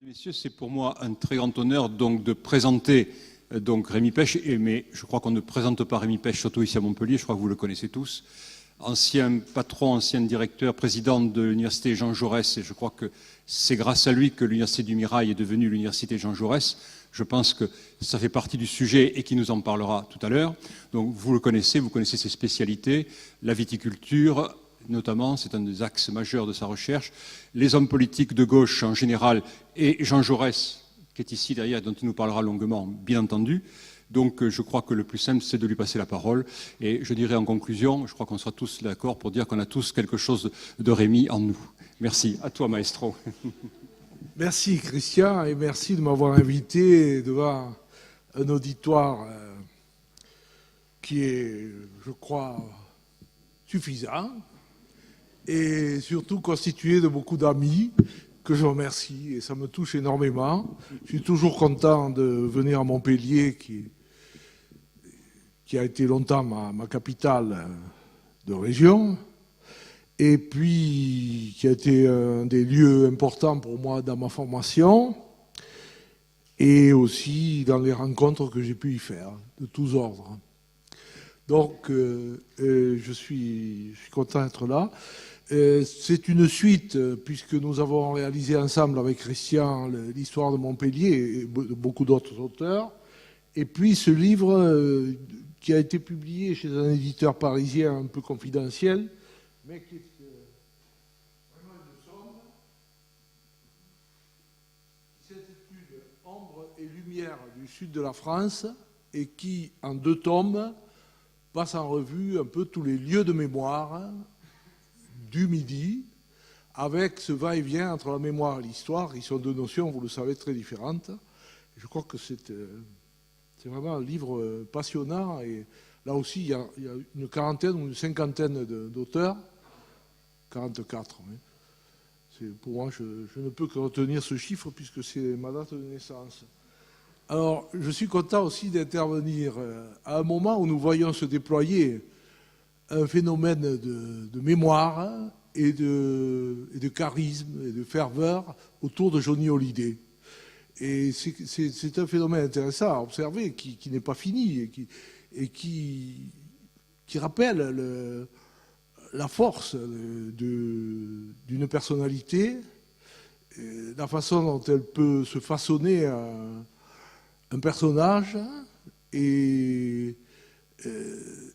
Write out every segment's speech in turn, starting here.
Messieurs, c'est pour moi un très grand honneur donc, de présenter Rémi Pech, mais je crois qu'on ne présente pas Rémi Pech, surtout ici à Montpellier, je crois que vous le connaissez tous. Ancien patron, ancien directeur, président de l'université Jean Jaurès, et je crois que c'est grâce à lui que l'université du Mirail est devenue l'université Jean Jaurès. Je pense que ça fait partie du sujet et qu'il nous en parlera tout à l'heure. Donc vous le connaissez, vous connaissez ses spécialités, la viticulture, notamment, c'est un des axes majeurs de sa recherche, les hommes politiques de gauche en général, et Jean Jaurès, qui est ici derrière, dont il nous parlera longuement, bien entendu. Donc je crois que le plus simple, c'est de lui passer la parole. Et je dirais en conclusion, je crois qu'on sera tous d'accord pour dire qu'on a tous quelque chose de Rémi en nous. Merci. À toi, maestro. Merci, Christian, et merci de m'avoir invité devant un auditoire qui est, je crois, suffisant et surtout constitué de beaucoup d'amis que je remercie et ça me touche énormément. Je suis toujours content de venir à Montpellier qui a été longtemps ma capitale de région et puis qui a été un des lieux importants pour moi dans ma formation et aussi dans les rencontres que j'ai pu y faire de tous ordres. Donc je suis content d'être là. C'est une suite, puisque nous avons réalisé ensemble avec Christian l'histoire de Montpellier et beaucoup d'autres auteurs. Et puis ce livre qui a été publié chez un éditeur parisien un peu confidentiel, mais qui est vraiment une somme, qui s'intitule Ombre et lumière du sud de la France et qui, en 2 tomes, passe en revue un peu tous les lieux de mémoire du Midi, avec ce va-et-vient entre la mémoire et l'histoire, qui sont 2 notions, vous le savez, très différentes. Et je crois que c'est vraiment un livre passionnant, et là aussi, il y a une quarantaine ou une cinquantaine d'auteurs, 44. Oui. Pour moi, je ne peux que retenir ce chiffre, puisque c'est ma date de naissance. Alors, je suis content aussi d'intervenir à un moment où nous voyons se déployer un phénomène de mémoire et de charisme et de ferveur autour de Johnny Hallyday. Et c'est un phénomène intéressant à observer, qui n'est pas fini et qui rappelle la force d'une personnalité, la façon dont elle peut se façonner un personnage et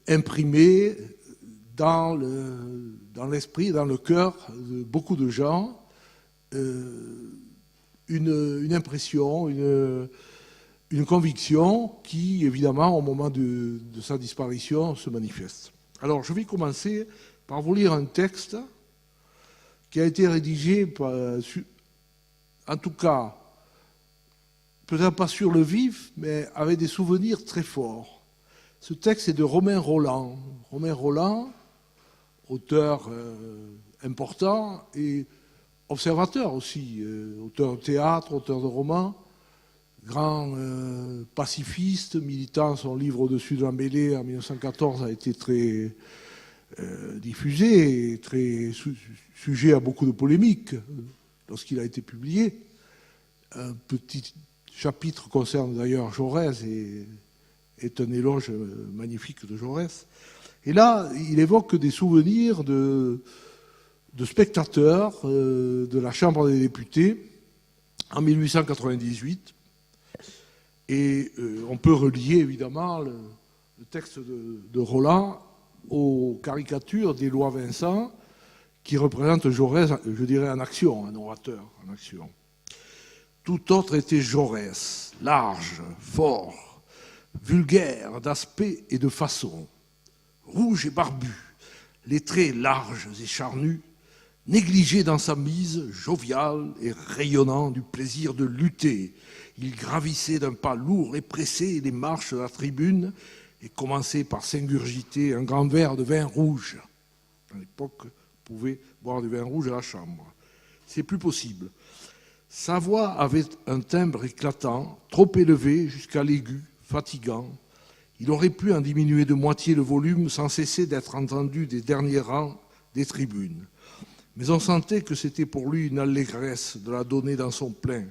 imprimer dans l'esprit, dans le cœur de beaucoup de gens, une impression, une conviction qui, évidemment, au moment de sa disparition, se manifeste. Alors, je vais commencer par vous lire un texte qui a été rédigé, en tout cas, peut-être pas sur le vif, mais avec des souvenirs très forts. Ce texte est de Romain Rolland. Romain Rolland, auteur important et observateur aussi, auteur de théâtre, auteur de romans, grand pacifiste, militant. Son livre Au-dessus de la mêlée en 1914 a été très diffusé et très sujet à beaucoup de polémiques lorsqu'il a été publié. Un petit chapitre concerne d'ailleurs Jaurès et est un éloge magnifique de Jaurès. Et là, il évoque des souvenirs de spectateurs de la Chambre des députés en 1898. Et on peut relier évidemment le texte de Rolland aux caricatures d'Éloi Vincent qui représente Jaurès, je dirais, en action, un orateur en action. Tout autre était Jaurès, large, fort, vulgaire d'aspect et de façon, rouge et barbu, les traits larges et charnus, négligé dans sa mise, jovial et rayonnant du plaisir de lutter. Il gravissait d'un pas lourd et pressé les marches de la tribune et commençait par s'ingurgiter un grand verre de vin rouge. À l'époque, on pouvait boire du vin rouge à la Chambre. C'est plus possible. Sa voix avait un timbre éclatant, trop élevé jusqu'à l'aigu, fatigant. Il aurait pu en diminuer de moitié le volume sans cesser d'être entendu des derniers rangs des tribunes. Mais on sentait que c'était pour lui une allégresse de la donner dans son plein.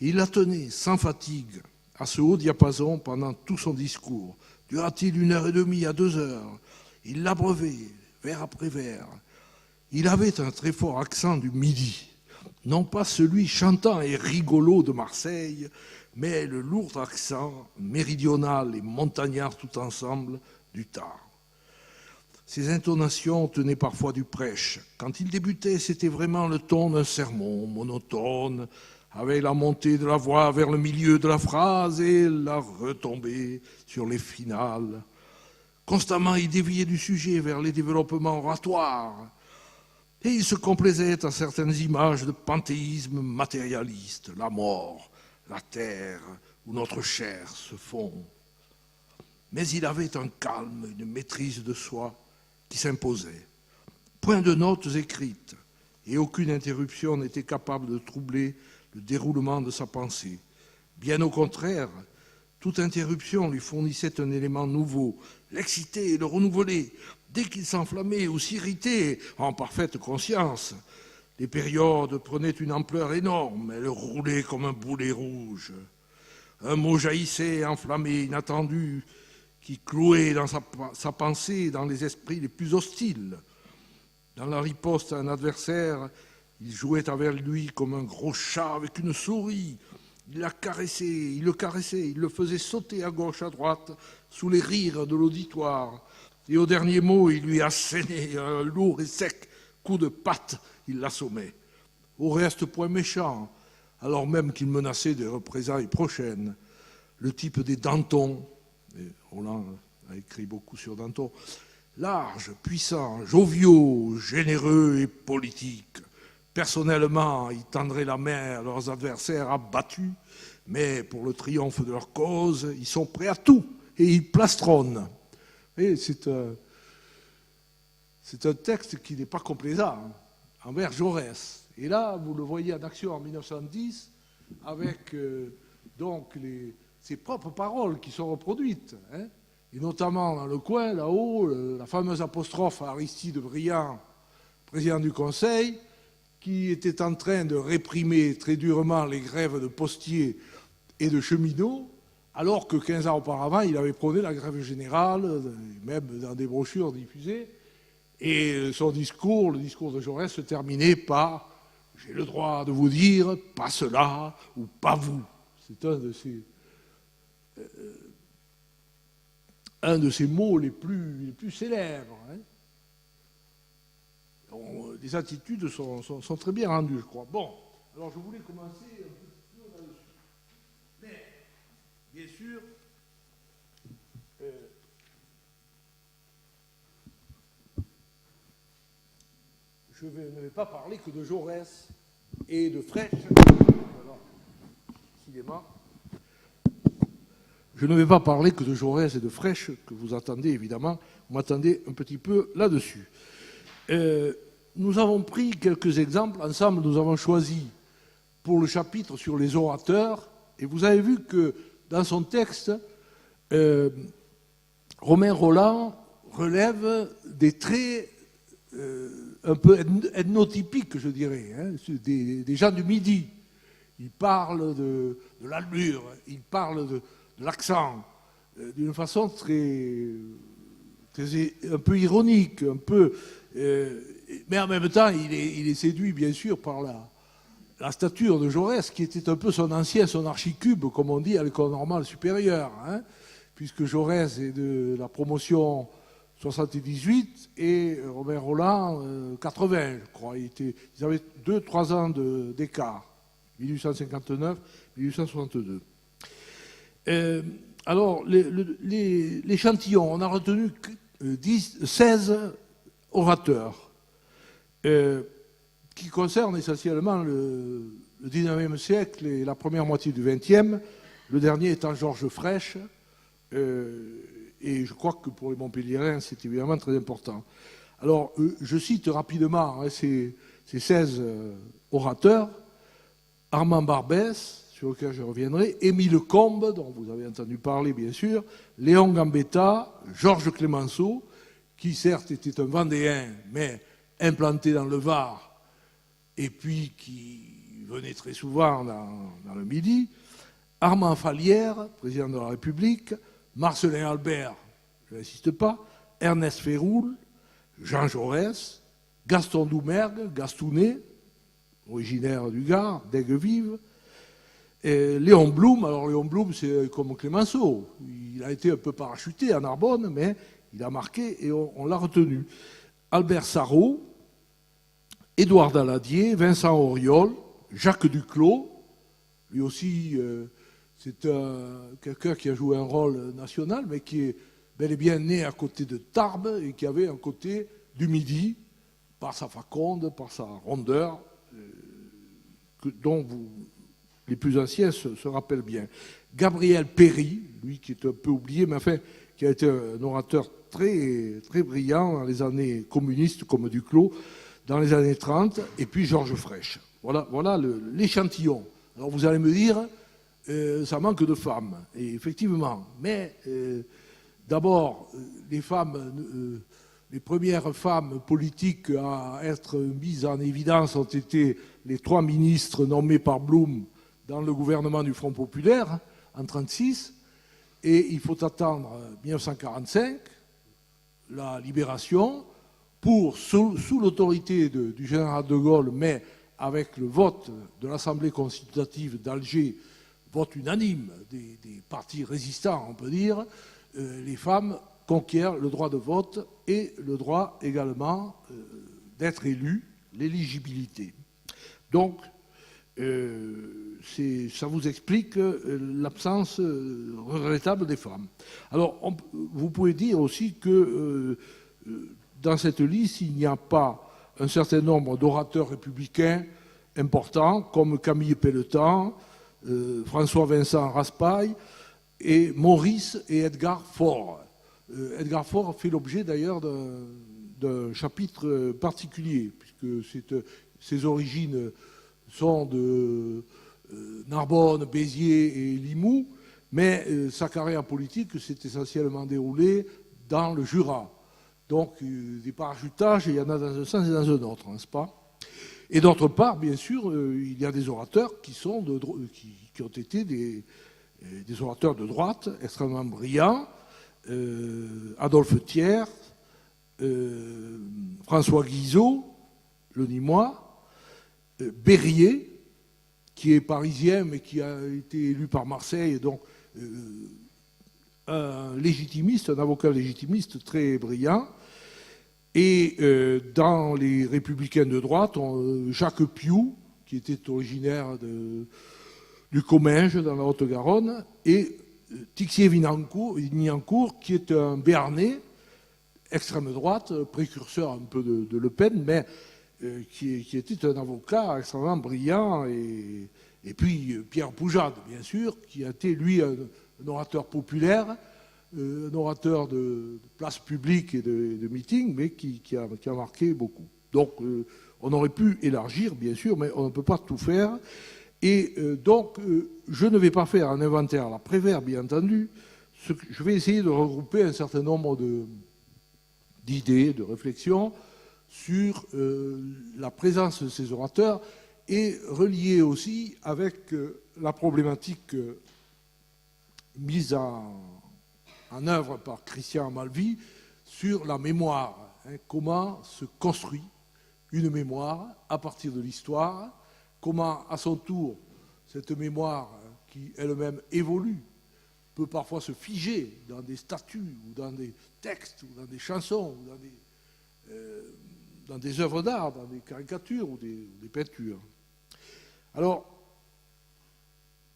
Il la tenait sans fatigue à ce haut diapason pendant tout son discours. Dura-t-il 1h30 à 2 heures? Il l'abreuvait, vers après vers. Il avait un très fort accent du Midi, non pas celui chantant et rigolo de Marseille, mais le lourd accent méridional et montagnard tout ensemble du Tarn. Ses intonations tenaient parfois du prêche. Quand il débutait, c'était vraiment le ton d'un sermon monotone, avec la montée de la voix vers le milieu de la phrase et la retombée sur les finales. Constamment, il déviait du sujet vers les développements oratoires. Et il se complaisait à certaines images de panthéisme matérialiste, la mort, la terre, où notre chair se fond. Mais il avait un calme, une maîtrise de soi qui s'imposait. Point de notes écrites, et aucune interruption n'était capable de troubler le déroulement de sa pensée. Bien au contraire, toute interruption lui fournissait un élément nouveau, l'excitait et le renouvelait. Dès qu'il s'enflammait ou s'irritait, en parfaite conscience, les périodes prenaient une ampleur énorme, elles roulaient comme un boulet rouge. Un mot jaillissait, enflammé, inattendu, qui clouait dans sa pensée, dans les esprits les plus hostiles. Dans la riposte à un adversaire, il jouait avec lui comme un gros chat avec une souris. Il le caressait, il le faisait sauter à gauche, à droite, sous les rires de l'auditoire. Et au dernier mot, il lui assénait un lourd et sec coup de patte, il l'assommait. Au reste, point méchant, alors même qu'il menaçait des représailles prochaines. Le type des Danton, et Roland a écrit beaucoup sur Danton, large, puissant, joviaux, généreux et politique. Personnellement, ils tendraient la main à leurs adversaires abattus, mais pour le triomphe de leur cause, ils sont prêts à tout et ils plastronnent. Et c'est un texte qui n'est pas complaisant envers Jaurès. Et là, vous le voyez en action en 1910, avec donc ses propres paroles qui sont reproduites. Et notamment dans le coin, là-haut, la fameuse apostrophe à Aristide Briand, président du Conseil, qui était en train de réprimer très durement les grèves de postiers et de cheminots, alors que 15 ans auparavant, il avait prôné la grève générale, même dans des brochures diffusées. Et son discours, le discours de Jaurès, se terminait par « J'ai le droit de vous dire, pas cela ou pas vous ». C'est un de ces mots les plus célèbres. Les attitudes sont très bien rendues, je crois. Bon, alors je voulais commencer un peu là-dessus. Mais, bien sûr, je ne vais pas parler que de Jaurès et de Frêche. Je ne vais pas parler que de Jaurès et de Frêche, que vous attendez évidemment. Vous m'attendez un petit peu là-dessus. Nous avons pris quelques exemples. Ensemble, nous avons choisi pour le chapitre sur les orateurs. Et vous avez vu que dans son texte, Romain Rolland relève des traits un peu ethnotypiques, je dirais, des gens du Midi. Il parle de l'allure, il parle de l'accent, d'une façon un peu ironique, mais en même temps, il est séduit, bien sûr, par la stature de Jaurès, qui était un peu son archicube, comme on dit, à l'école normale supérieure, puisque Jaurès est de la promotion 78 et Romain Rolland 80, je crois. Ils avaient 2-3 ans d'écart, 1859-1862. Alors, l'échantillon, on a retenu 16 orateurs qui concernent essentiellement le 19e siècle et la première moitié du 20e, le dernier étant Georges Frêche, et je crois que pour les Montpelliérains, c'est évidemment très important. Alors, je cite rapidement ces 16 orateurs: Armand Barbès, sur lequel je reviendrai, Émile Combes, dont vous avez entendu parler bien sûr, Léon Gambetta, Georges Clemenceau, qui certes était un Vendéen, mais implanté dans le Var, et puis qui venait très souvent dans le Midi, Armand Fallière, président de la République, Marcelin Albert, je n'insiste pas, Ernest Féroul, Jean Jaurès, Gaston Doumergue, Gastounet, originaire du Gard, d'Aigues-Vives, et Léon Blum. Alors Léon Blum, c'est comme Clémenceau, il a été un peu parachuté à Narbonne, mais il a marqué et on l'a retenu. Albert Sarraut, Édouard Daladier, Vincent Auriol, Jacques Duclos, lui aussi c'est quelqu'un qui a joué un rôle national, mais qui est bel et bien né à côté de Tarbes et qui avait un côté du Midi, par sa faconde, par sa rondeur, dont les plus anciens se rappellent bien. Gabriel Péry, lui qui est un peu oublié, mais enfin qui a été un orateur très, très brillant dans les années communistes comme Duclos, dans les années 30, et puis Georges Frêche. Voilà l'échantillon. Alors vous allez me dire, ça manque de femmes, et effectivement, mais d'abord, les femmes, les premières femmes politiques à être mises en évidence ont été les 3 ministres nommés par Blum dans le gouvernement du Front populaire en 1936, et il faut attendre 1945, la libération, pour, sous l'autorité du général de Gaulle, mais avec le vote de l'Assemblée consultative d'Alger, vote unanime des partis résistants, on peut dire, les femmes conquièrent le droit de vote et le droit également d'être élues, l'éligibilité. Donc, ça vous explique l'absence regrettable des femmes. Alors, vous pouvez dire aussi que dans cette liste, il n'y a pas un certain nombre d'orateurs républicains importants, comme Camille Pelletan, François-Vincent Raspail, et Maurice et Edgar Faure. Edgar Faure fait l'objet d'ailleurs d'un chapitre particulier, puisque ses origines sont de Narbonne, Béziers et Limoux, mais sa carrière politique s'est essentiellement déroulée dans le Jura. Donc des parachutages, il y en a dans un sens et dans un autre, n'est-ce pas? Et d'autre part, bien sûr, il y a des orateurs qui ont été des orateurs de droite extrêmement brillants. Adolphe Thiers, François Guizot, le Nîmois, Berryer, qui est parisien mais qui a été élu par Marseille, donc un légitimiste, un avocat légitimiste très brillant. Et dans les républicains de droite, Jacques Piou, qui était originaire du Comminges, dans la Haute-Garonne, et Tixier-Vignancourt, qui est un Béarnais, extrême droite, précurseur un peu de Le Pen, mais qui était un avocat extrêmement brillant. Et puis Pierre Poujade, bien sûr, qui a été, lui, un orateur populaire, un orateur de place publique et de meeting, mais qui a marqué beaucoup. Donc, on aurait pu élargir, bien sûr, mais on ne peut pas tout faire. Et donc, je ne vais pas faire un inventaire à la Prévert, bien entendu. Je vais essayer de regrouper un certain nombre d'idées, de réflexions sur la présence de ces orateurs et relier aussi avec la problématique mise en œuvre par Christian Malvy sur la mémoire. Comment se construit une mémoire à partir de l'histoire, comment à son tour cette mémoire qui elle-même évolue peut parfois se figer dans des statuts ou dans des textes ou dans des chansons ou dans des œuvres d'art, dans des caricatures ou des peintures. Alors,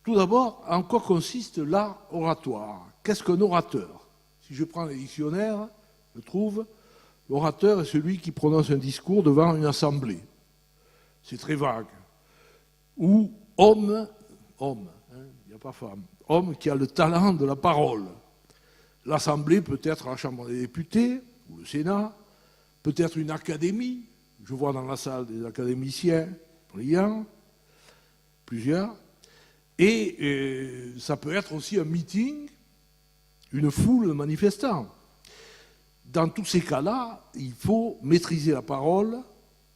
tout d'abord, en quoi consiste l'art oratoire? Qu'est-ce qu'un orateur? Si je prends les dictionnaires, je trouve l'orateur est celui qui prononce un discours devant une assemblée. C'est très vague. Ou homme, il n'y a pas femme, homme qui a le talent de la parole. L'assemblée peut être la Chambre des députés ou le Sénat, peut-être une académie. Je vois dans la salle des académiciens brillants, plusieurs. Et ça peut être aussi un meeting, une foule de manifestants. Dans tous ces cas-là, il faut maîtriser la parole,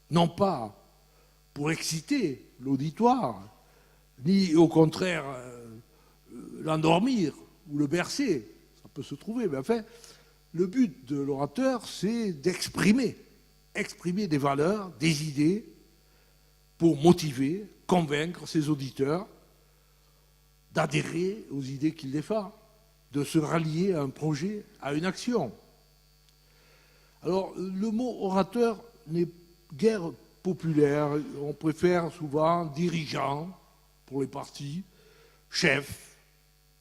non pas pour exciter, l'auditoire, ni au contraire l'endormir ou le bercer. Ça peut se trouver, mais enfin, le but de l'orateur, c'est d'exprimer des valeurs, des idées, pour motiver, convaincre ses auditeurs d'adhérer aux idées qu'il défend, de se rallier à un projet, à une action. Alors, le mot orateur n'est guère populaire. On préfère souvent dirigeant pour les partis, chef,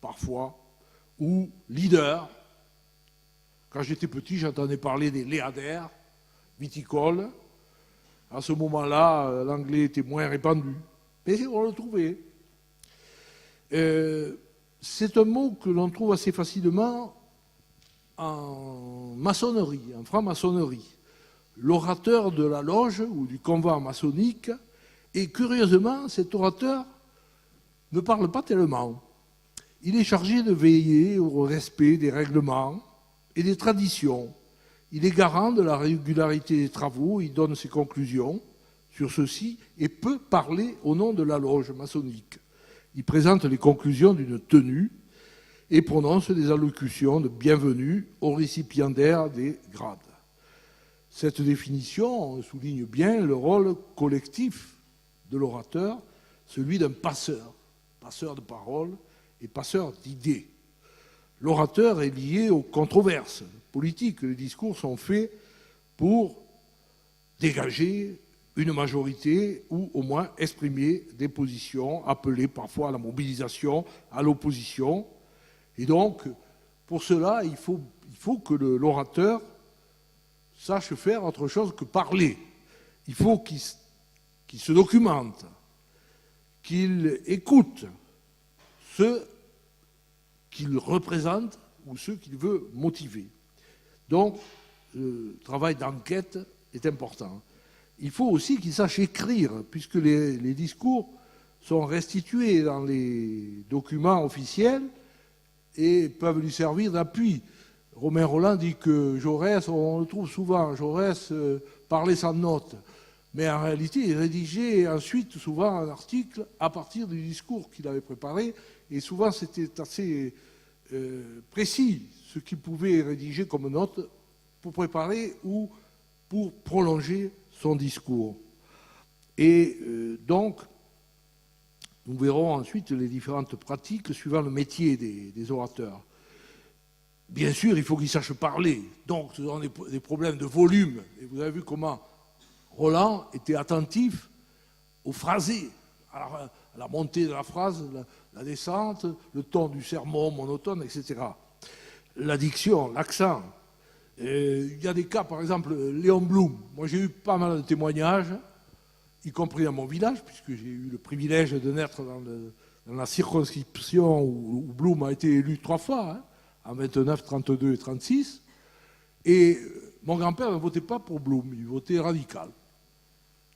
parfois, ou leader. Quand j'étais petit, j'entendais parler des léadaires viticoles. À ce moment-là, l'anglais était moins répandu. Mais on le trouvait. C'est un mot que l'on trouve assez facilement en maçonnerie, en franc-maçonnerie. L'orateur de la loge ou du convent maçonnique, et curieusement, cet orateur ne parle pas tellement. Il est chargé de veiller au respect des règlements et des traditions. Il est garant de la régularité des travaux, il donne ses conclusions sur ceux-ci et peut parler au nom de la loge maçonnique. Il présente les conclusions d'une tenue et prononce des allocutions de bienvenue aux récipiendaires des grades. Cette définition souligne bien le rôle collectif de l'orateur, celui d'un passeur de parole et passeur d'idées. L'orateur est lié aux controverses politiques. Les discours sont faits pour dégager une majorité ou au moins exprimer des positions appelées parfois à la mobilisation, à l'opposition. Et donc, pour cela, il faut que l'orateur sache faire autre chose que parler. Il faut qu'il se documente, qu'il écoute ceux qu'il représente ou ceux qu'il veut motiver. Donc, le travail d'enquête est important. Il faut aussi qu'il sache écrire, puisque les discours sont restitués dans les documents officiels et peuvent lui servir d'appui. Romain Rolland dit que Jaurès, on le trouve souvent, Jaurès parlait sans notes, mais en réalité, il rédigeait ensuite souvent un article à partir du discours qu'il avait préparé, et souvent c'était assez précis ce qu'il pouvait rédiger comme note pour préparer ou pour prolonger son discours. Et donc, nous verrons ensuite les différentes pratiques suivant le métier des orateurs. Bien sûr, il faut qu'ils sachent parler. Donc, ce sont des problèmes de volume. Et vous avez vu comment Rolland était attentif au phrasé, à la montée de la phrase, la descente, le ton du sermon monotone, etc. La diction, l'accent. Il y a des cas, par exemple, Léon Blum. Moi, j'ai eu pas mal de témoignages, y compris dans mon village, puisque j'ai eu le privilège de naître dans la circonscription où Blum a été élu 3 fois, hein, en 29, 32 et 36. Et mon grand-père ne votait pas pour Blum, il votait radical.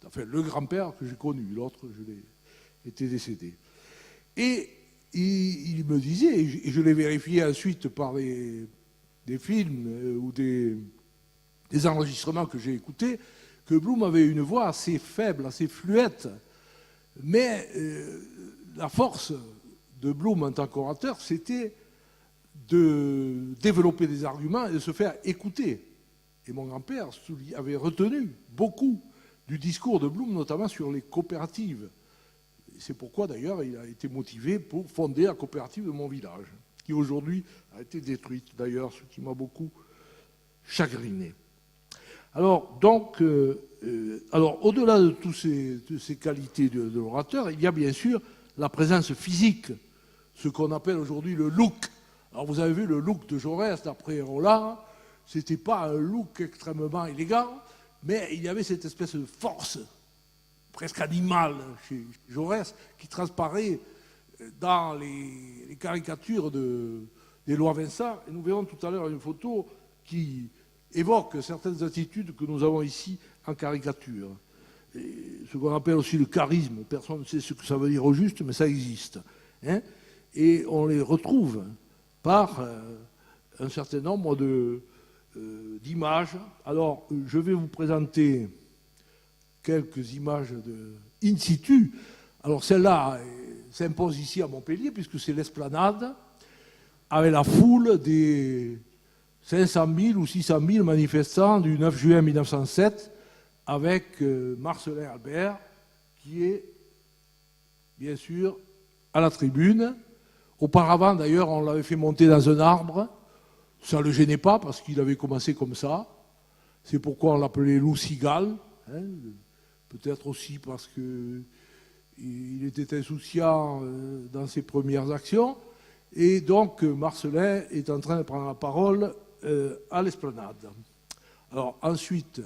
Enfin, le grand-père que j'ai connu, l'autre, était décédé. Et il me disait, et je l'ai vérifié ensuite par des films ou des enregistrements que j'ai écoutés, que Blum avait une voix assez faible, assez fluette. Mais la force de Blum en tant qu'orateur, c'était de développer des arguments et de se faire écouter. Et mon grand-père avait retenu beaucoup du discours de Blum, notamment sur les coopératives. C'est pourquoi, d'ailleurs, il a été motivé pour fonder la coopérative de mon village, qui aujourd'hui a été détruite, d'ailleurs, ce qui m'a beaucoup chagriné. Alors, donc, au-delà de toutes ces qualités de l'orateur, il y a bien sûr la présence physique, ce qu'on appelle aujourd'hui le look. Alors, vous avez vu le look de Jaurès, d'après Rolland, c'était pas un look extrêmement élégant, mais il y avait cette espèce de force presque animale chez Jaurès qui transparaît dans les caricatures des lois Vincent. Et nous verrons tout à l'heure une photo qui évoque certaines attitudes que nous avons ici en caricature. Et ce qu'on appelle aussi le charisme. Personne ne sait ce que ça veut dire au juste, mais ça existe. Hein, et on les retrouve par un certain nombre d'images. Alors, je vais vous présenter quelques images in situ. Alors celle-là s'impose ici à Montpellier, puisque c'est l'esplanade, avec la foule des 500 000 ou 600 000 manifestants du 9 juin 1907, avec Marcellin Albert, qui est, bien sûr, à la tribune. Auparavant, d'ailleurs, on l'avait fait monter dans un arbre. Ça ne le gênait pas, parce qu'il avait commencé comme ça. C'est pourquoi on l'appelait Loup Cigale. Hein, peut-être aussi parce qu'il était insouciant dans ses premières actions. Et donc, Marcellin est en train de prendre la parole à l'esplanade. Alors, ensuite,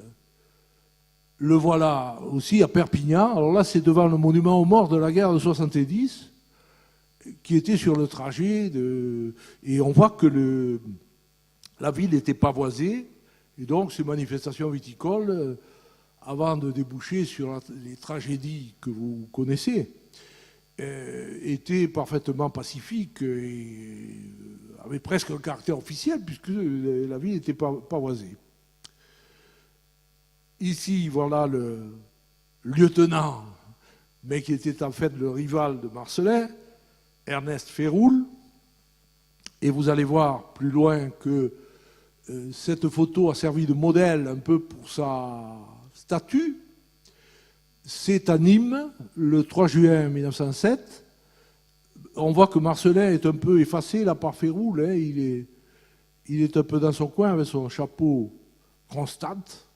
le voilà aussi à Perpignan. Alors là, c'est devant le monument aux morts de la guerre de 70, qui était sur le trajet. Et on voit que la ville était pavoisée. Et donc, ces manifestations viticoles, avant de déboucher sur les tragédies que vous connaissez, étaient parfaitement pacifiques et avaient presque un caractère officiel, puisque la ville était pavoisée. Ici, voilà le lieutenant, mais qui était en fait le rival de Marcellin, Ernest Féroul. Et vous allez voir plus loin que cette photo a servi de modèle un peu pour sa statue. C'est à Nîmes, le 3 juin 1907. On voit que Marcellin est un peu effacé là par Féroul. Hein. Il est un peu dans son coin avec son chapeau Kronstadt.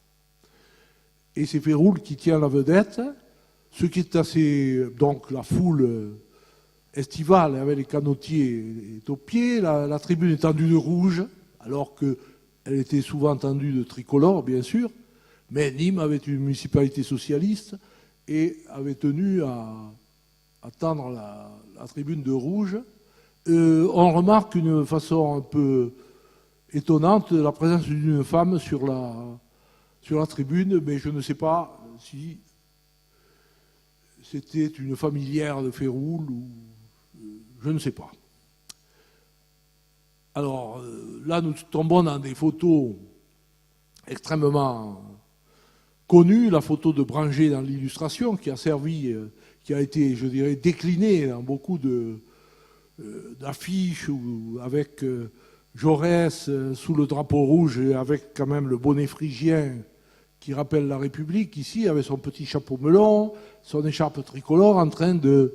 Et c'est Féroul qui tient la vedette. Ce qui est assez... Donc la foule estivale avec les canotiers est au pied. La tribune est tendue de rouge, alors qu'elle était souvent tendue de tricolore, bien sûr. Mais Nîmes avait une municipalité socialiste et avait tenu à tendre la tribune de rouge. On remarque une façon un peu étonnante la présence d'une femme sur la tribune, mais je ne sais pas si c'était une familière de Féroul ou je ne sais pas. Alors là, nous tombons dans des photos extrêmement connues. La photo de Branger dans l'illustration, qui a servi, qui a été, je dirais, déclinée dans beaucoup d'affiches avec Jaurès sous le drapeau rouge et avec quand même le bonnet phrygien qui rappelle la République, ici, avec son petit chapeau melon, son écharpe tricolore, en train de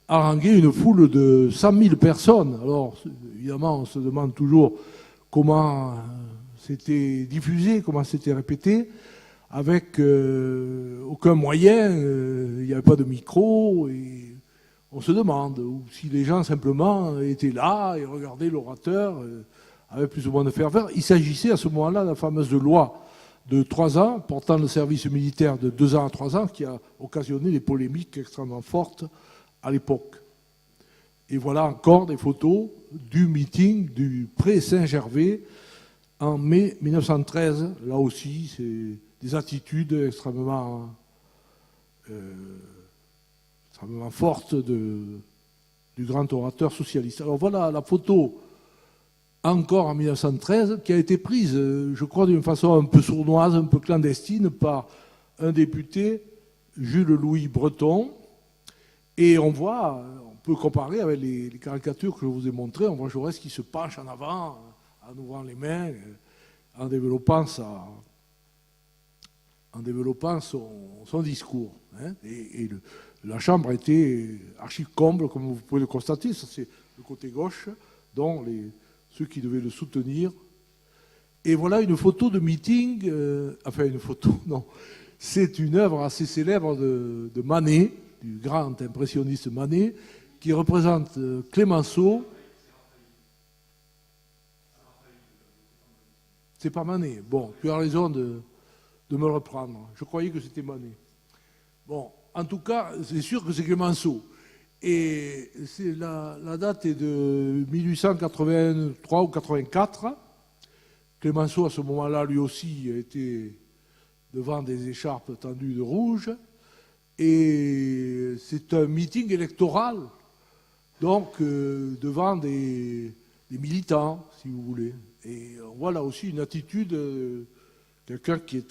haranguer une foule de 100 000 personnes. Alors, évidemment, on se demande toujours comment c'était diffusé, comment c'était répété, avec aucun moyen, il n'y avait pas de micro, et on se demande, ou si les gens simplement étaient là et regardaient l'orateur avec plus ou moins de ferveur. Il s'agissait à ce moment-là de la fameuse loi de 3 ans, portant le service militaire de 2 ans à 3 ans, qui a occasionné des polémiques extrêmement fortes à l'époque. Et voilà encore des photos du meeting du Pré-Saint-Gervais en mai 1913. Là aussi, c'est des attitudes extrêmement fortes du grand orateur socialiste. Alors voilà la photo encore en 1913, qui a été prise, je crois, d'une façon un peu sournoise, un peu clandestine, par un député, Jules-Louis Breton. Et on voit, on peut comparer avec les caricatures que je vous ai montrées, on voit Jaurès qui se penche en avant, en ouvrant les mains, en développant son discours. Hein. Et la chambre était archi-comble, comme vous pouvez le constater. Ça, c'est le côté gauche, dont ceux qui devaient le soutenir. Et voilà une photo de meeting, enfin une photo, non, c'est une œuvre assez célèbre de Manet, du grand impressionniste Manet, qui représente Clémenceau. C'est pas Manet. Bon, tu as raison de me reprendre. Je croyais que c'était Manet. Bon, en tout cas, c'est sûr que c'est Clémenceau. Et la date est de 1883 ou 84. Clémenceau, à ce moment-là, lui aussi, était devant des écharpes tendues de rouge. Et c'est un meeting électoral, donc devant des militants, si vous voulez. Et on voit là aussi une attitude, quelqu'un qui est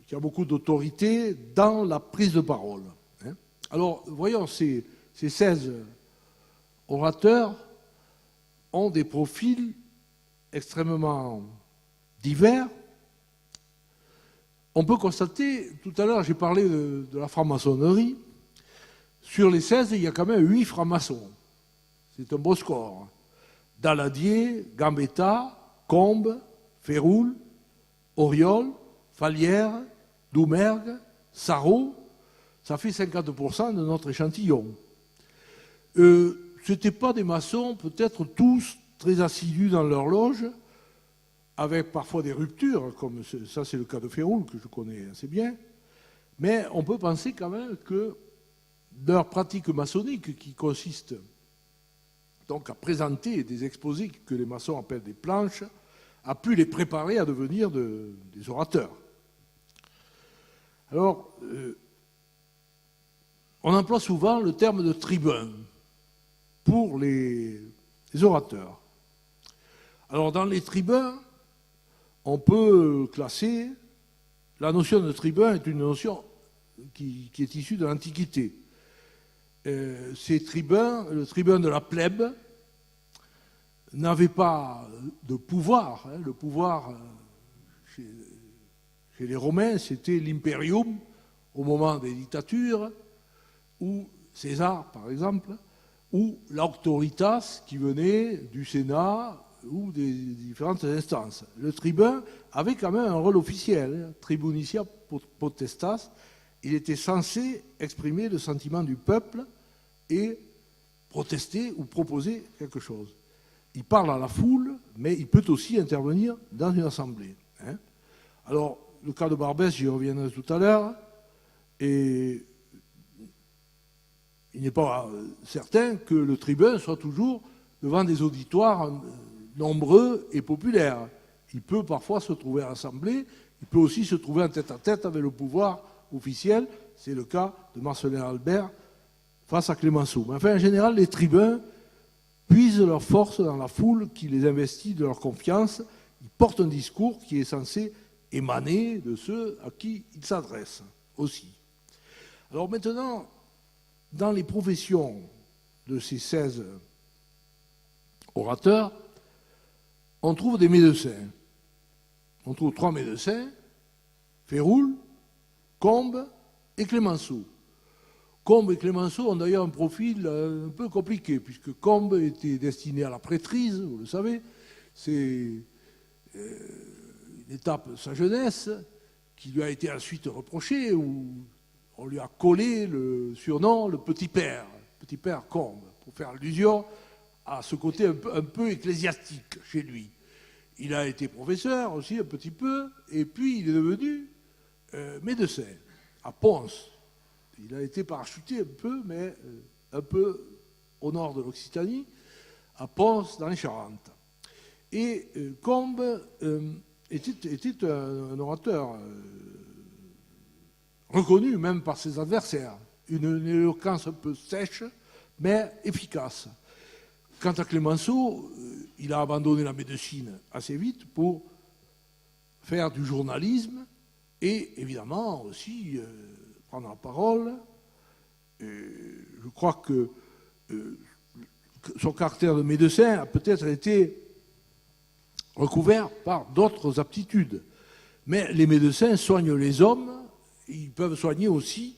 qui a beaucoup d'autorité dans la prise de parole. Hein. Alors, voyons, ces 16 orateurs ont des profils extrêmement divers. On peut constater, tout à l'heure j'ai parlé de la franc-maçonnerie, sur les 16, il y a quand même 8 francs-maçons. C'est un beau score. Daladier, Gambetta, Combes, Féroul, Auriol, Fallières, Doumergue, Sarraut, ça fait 50% de notre échantillon. Ce n'étaient pas des maçons, peut-être tous très assidus dans leur loge, avec parfois des ruptures, comme ça c'est le cas de Féroul, que je connais assez bien, mais on peut penser quand même que leur pratique maçonnique, qui consiste donc à présenter des exposés que les maçons appellent des planches, a pu les préparer à devenir des orateurs. Alors, on emploie souvent le terme de tribun pour les orateurs. Alors, dans les tribuns, on peut classer, la notion de tribun est une notion qui est issue de l'Antiquité. Ces tribuns, le tribun de la plèbe, n'avait pas de pouvoir. Hein. Le pouvoir, chez les Romains, c'était l'imperium au moment des dictatures, ou César, par exemple, ou l'auctoritas qui venait du Sénat ou des différentes instances. Le tribun avait quand même un rôle officiel, hein. Tribunicia potestas. Il était censé exprimer le sentiment du peuple et protester ou proposer quelque chose. Il parle à la foule, mais il peut aussi intervenir dans une assemblée. Hein. Alors, le cas de Barbès, j'y reviendrai tout à l'heure, et il n'est pas certain que le tribun soit toujours devant des auditoires nombreux et populaires. Il peut parfois se trouver à l'assemblée, il peut aussi se trouver en tête-à-tête avec le pouvoir officiel. C'est le cas de Marcellin Albert face à Clémenceau. Mais enfin, en général, les tribuns puisent leur force dans la foule qui les investit de leur confiance. Ils portent un discours qui est censé émaner de ceux à qui ils s'adressent aussi. Alors maintenant, dans les professions de ces 16 orateurs, on trouve des médecins. On trouve 3 médecins, Féroul, Combes et Clémenceau. Combes et Clémenceau ont d'ailleurs un profil un peu compliqué, puisque Combes était destiné à la prêtrise, vous le savez. C'est une étape de sa jeunesse qui lui a été ensuite reprochée, où on lui a collé le surnom le petit père Combes, pour faire allusion à ce côté un peu ecclésiastique chez lui. Il a été professeur aussi un petit peu, et puis il est devenu médecin à Pons. Il a été parachuté un peu, mais un peu au nord de l'Occitanie, à Pons, dans les Charentes. Et Combes était un orateur reconnu même par ses adversaires. Une éloquence un peu sèche, mais efficace. Quant à Clémenceau, il a abandonné la médecine assez vite pour faire du journalisme et évidemment aussi prendre la parole. Je crois que son caractère de médecin a peut-être été recouvert par d'autres aptitudes. Mais les médecins soignent les hommes, ils peuvent soigner aussi,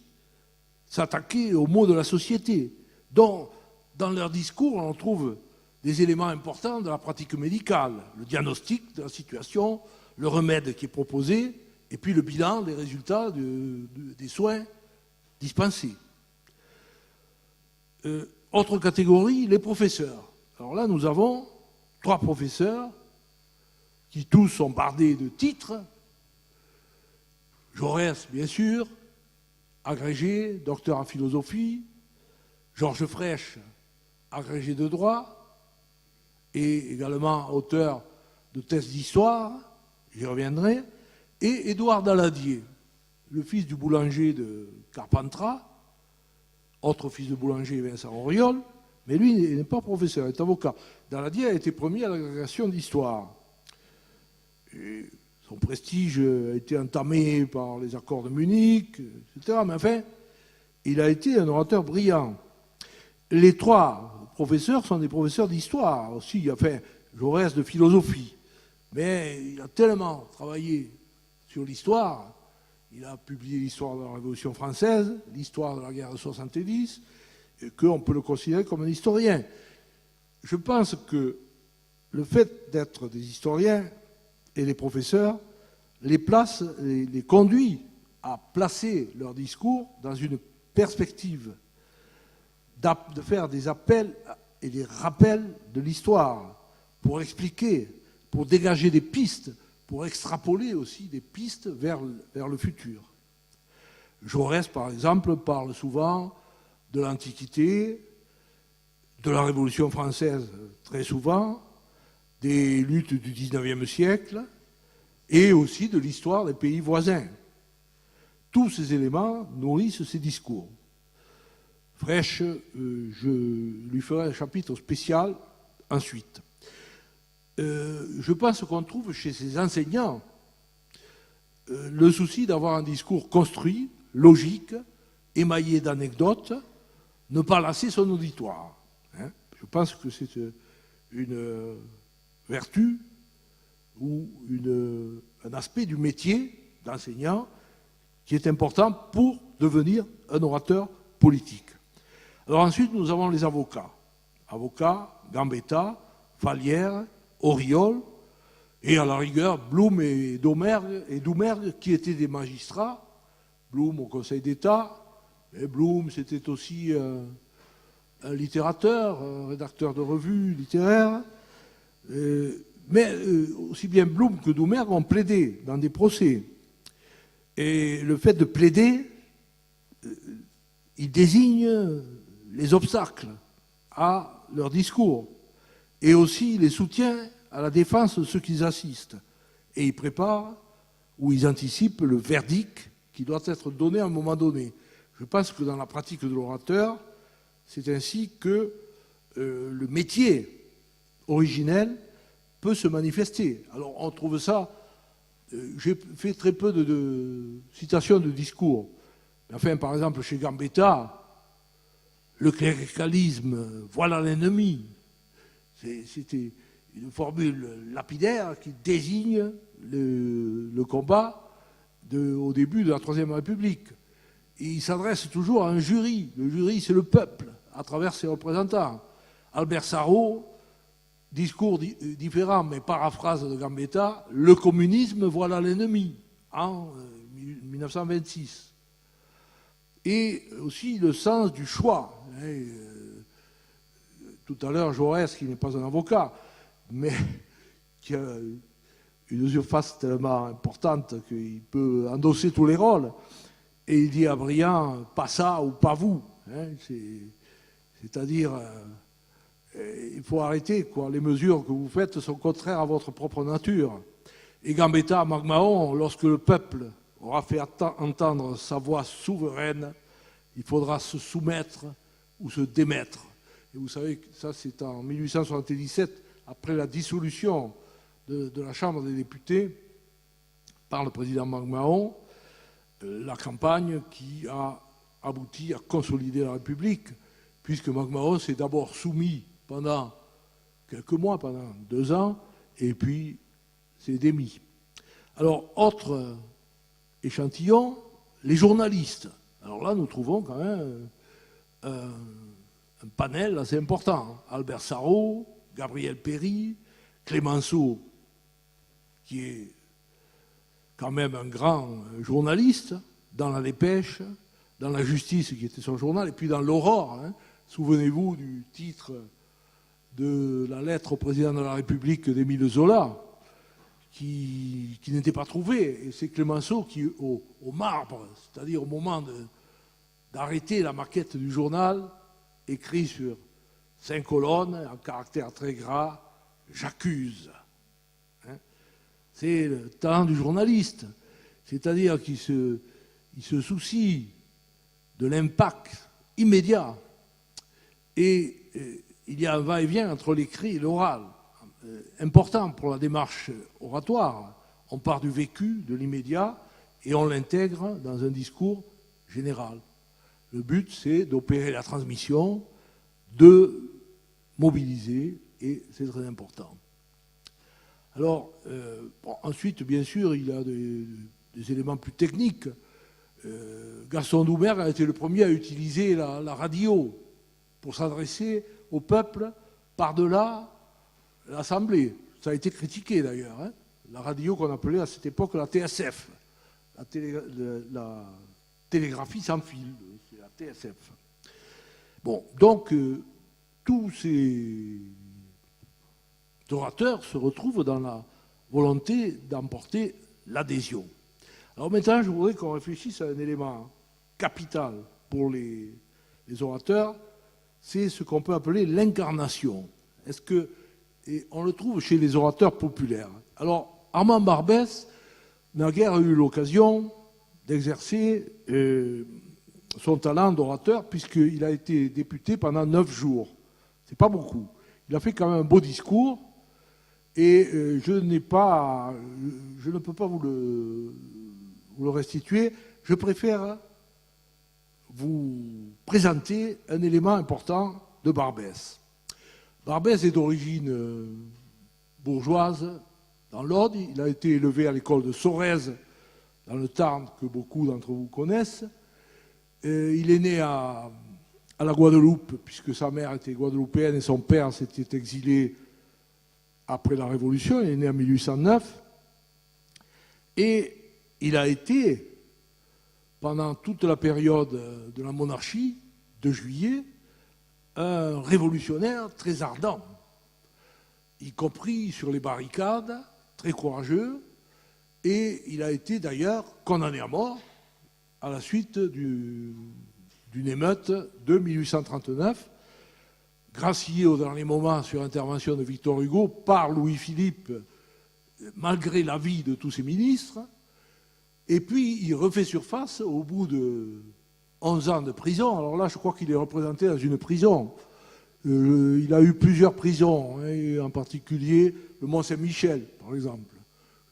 s'attaquer aux maux de la société. Donc, dans leur discours, on trouve des éléments importants de la pratique médicale, le diagnostic de la situation, le remède qui est proposé, et puis le bilan des résultats des soins dispensés. Autre catégorie, les professeurs. Alors là, nous avons 3 professeurs qui tous sont bardés de titres. Jaurès, bien sûr, agrégé, docteur en philosophie. Georges Frêche, agrégé de droit, et également auteur de thèses d'histoire, j'y reviendrai, et Édouard Daladier, le fils du boulanger de Carpentras, autre fils de boulanger, Vincent Auriol, mais lui n'est pas professeur, il est avocat. Daladier a été premier à l'agrégation d'histoire. Et Son prestige a été entamé par les accords de Munich, etc. Mais enfin, il a été un orateur brillant. Les trois professeurs sont des professeurs d'histoire aussi. Enfin, Jaurès de philosophie. Mais il a tellement travaillé sur l'histoire. Il a publié l'histoire de la Révolution française, l'histoire de la guerre de 70, qu'on peut le considérer comme un historien. Je pense que le fait d'être des historiens et des professeurs les place, les conduit à placer leur discours dans une perspective, de faire des appels et des rappels de l'histoire pour expliquer, pour dégager des pistes, pour extrapoler aussi des pistes vers le futur. Jaurès, par exemple, parle souvent de l'Antiquité, de la Révolution française très souvent, des luttes du XIXe siècle et aussi de l'histoire des pays voisins. Tous ces éléments nourrissent ses discours. Frêche, je lui ferai un chapitre spécial ensuite. Je pense qu'on trouve chez ces enseignants le souci d'avoir un discours construit, logique, émaillé d'anecdotes, ne pas lasser son auditoire. Je pense que c'est une vertu ou un aspect du métier d'enseignant qui est important pour devenir un orateur politique. Alors ensuite, nous avons les avocats. Avocats, Gambetta, Vallière, Auriol, et à la rigueur, Blum et Doumergue, qui étaient des magistrats. Blum au Conseil d'État, et Blum c'était aussi un littérateur, un rédacteur de revues littéraires. Mais aussi bien Blum que Doumergue ont plaidé dans des procès. Et le fait de plaider, il désigne les obstacles à leur discours et aussi les soutient à la défense de ceux qui assistent. Et ils préparent ou ils anticipent le verdict qui doit être donné à un moment donné. Je pense que dans la pratique de l'orateur, c'est ainsi que le métier originel peut se manifester. Alors on trouve ça, j'ai fait très peu de citations de discours. Enfin, par exemple, chez Gambetta, le cléricalisme, voilà l'ennemi. C'était une formule lapidaire qui désigne le combat au début de la Troisième République. Et il s'adresse toujours à un jury. Le jury, c'est le peuple, à travers ses représentants. Albert Sarraut, discours différent, mais paraphrase de Gambetta, le communisme, voilà l'ennemi, en 1926. Et aussi le sens du choix. Tout à l'heure, Jaurès, qui n'est pas un avocat, mais qui a une surface tellement importante qu'il peut endosser tous les rôles, et il dit à Briand, pas ça ou pas vous. C'est-à-dire, il faut arrêter, quoi. Les mesures que vous faites sont contraires à votre propre nature. Et Gambetta à MacMahon, lorsque le peuple aura fait entendre sa voix souveraine, il faudra se soumettre ou se démettre. Et vous savez que ça, c'est en 1877, après la dissolution de la Chambre des députés par le président MacMahon, la campagne qui a abouti à consolider la République, puisque MacMahon s'est d'abord soumis pendant quelques mois, pendant 2 ans, et puis s'est démis. Alors, autre échantillon, les journalistes. Alors là, nous trouvons quand même un panel assez important. Albert Sarraut, Gabriel Péry, Clémenceau, qui est quand même un grand journaliste, dans la Dépêche, dans la Justice, qui était son journal, et puis dans l'Aurore. Souvenez-vous du titre de la lettre au président de la République d'Émile Zola, qui n'était pas trouvé. Et c'est Clémenceau qui, au marbre, c'est-à-dire au moment d'arrêter la maquette du journal, écrit sur 5 colonnes, en caractère très gras, « J'accuse ». C'est le talent du journaliste, c'est-à-dire qu'il se soucie de l'impact immédiat. Et il y a un va-et-vient entre l'écrit et l'oral, important pour la démarche oratoire. On part du vécu, de l'immédiat, et on l'intègre dans un discours général. Le but, c'est d'opérer la transmission, de mobiliser, et c'est très important. Alors, ensuite, bien sûr, il y a des éléments plus techniques. Gaston Doumergue a été le premier à utiliser la radio pour s'adresser au peuple par-delà l'Assemblée. Ça a été critiqué d'ailleurs. Hein. La radio qu'on appelait à cette époque la TSF, la télégraphie sans fil, c'est la TSF. Bon, donc tous ces orateurs se retrouvent dans la volonté d'emporter l'adhésion. Alors maintenant, je voudrais qu'on réfléchisse à un élément capital pour les orateurs, c'est ce qu'on peut appeler l'incarnation. Et on le trouve chez les orateurs populaires. Alors, Armand Barbès n'a guère eu l'occasion d'exercer son talent d'orateur puisqu'il a été député pendant 9 jours. C'est pas beaucoup. Il a fait quand même un beau discours et je ne peux pas vous le restituer. Je préfère vous présenter un élément important de Barbès. Barbès est d'origine bourgeoise dans l'Aude. Il a été élevé à l'école de Sorèze, dans le Tarn, que beaucoup d'entre vous connaissent. Il est né à la Guadeloupe, puisque sa mère était guadeloupéenne et son père s'était exilé après la Révolution. Il est né en 1809. Et il a été, pendant toute la période de la monarchie, de Juillet, un révolutionnaire très ardent, y compris sur les barricades, très courageux, et il a été d'ailleurs condamné à mort à la suite d'une émeute de 1839, gracié au dernier moment sur intervention de Victor Hugo par Louis-Philippe, malgré l'avis de tous ses ministres, et puis il refait surface au bout de 11 ans de prison. Alors là, je crois qu'il est représenté dans une prison. Il a eu plusieurs prisons, hein, et en particulier le Mont-Saint-Michel, par exemple.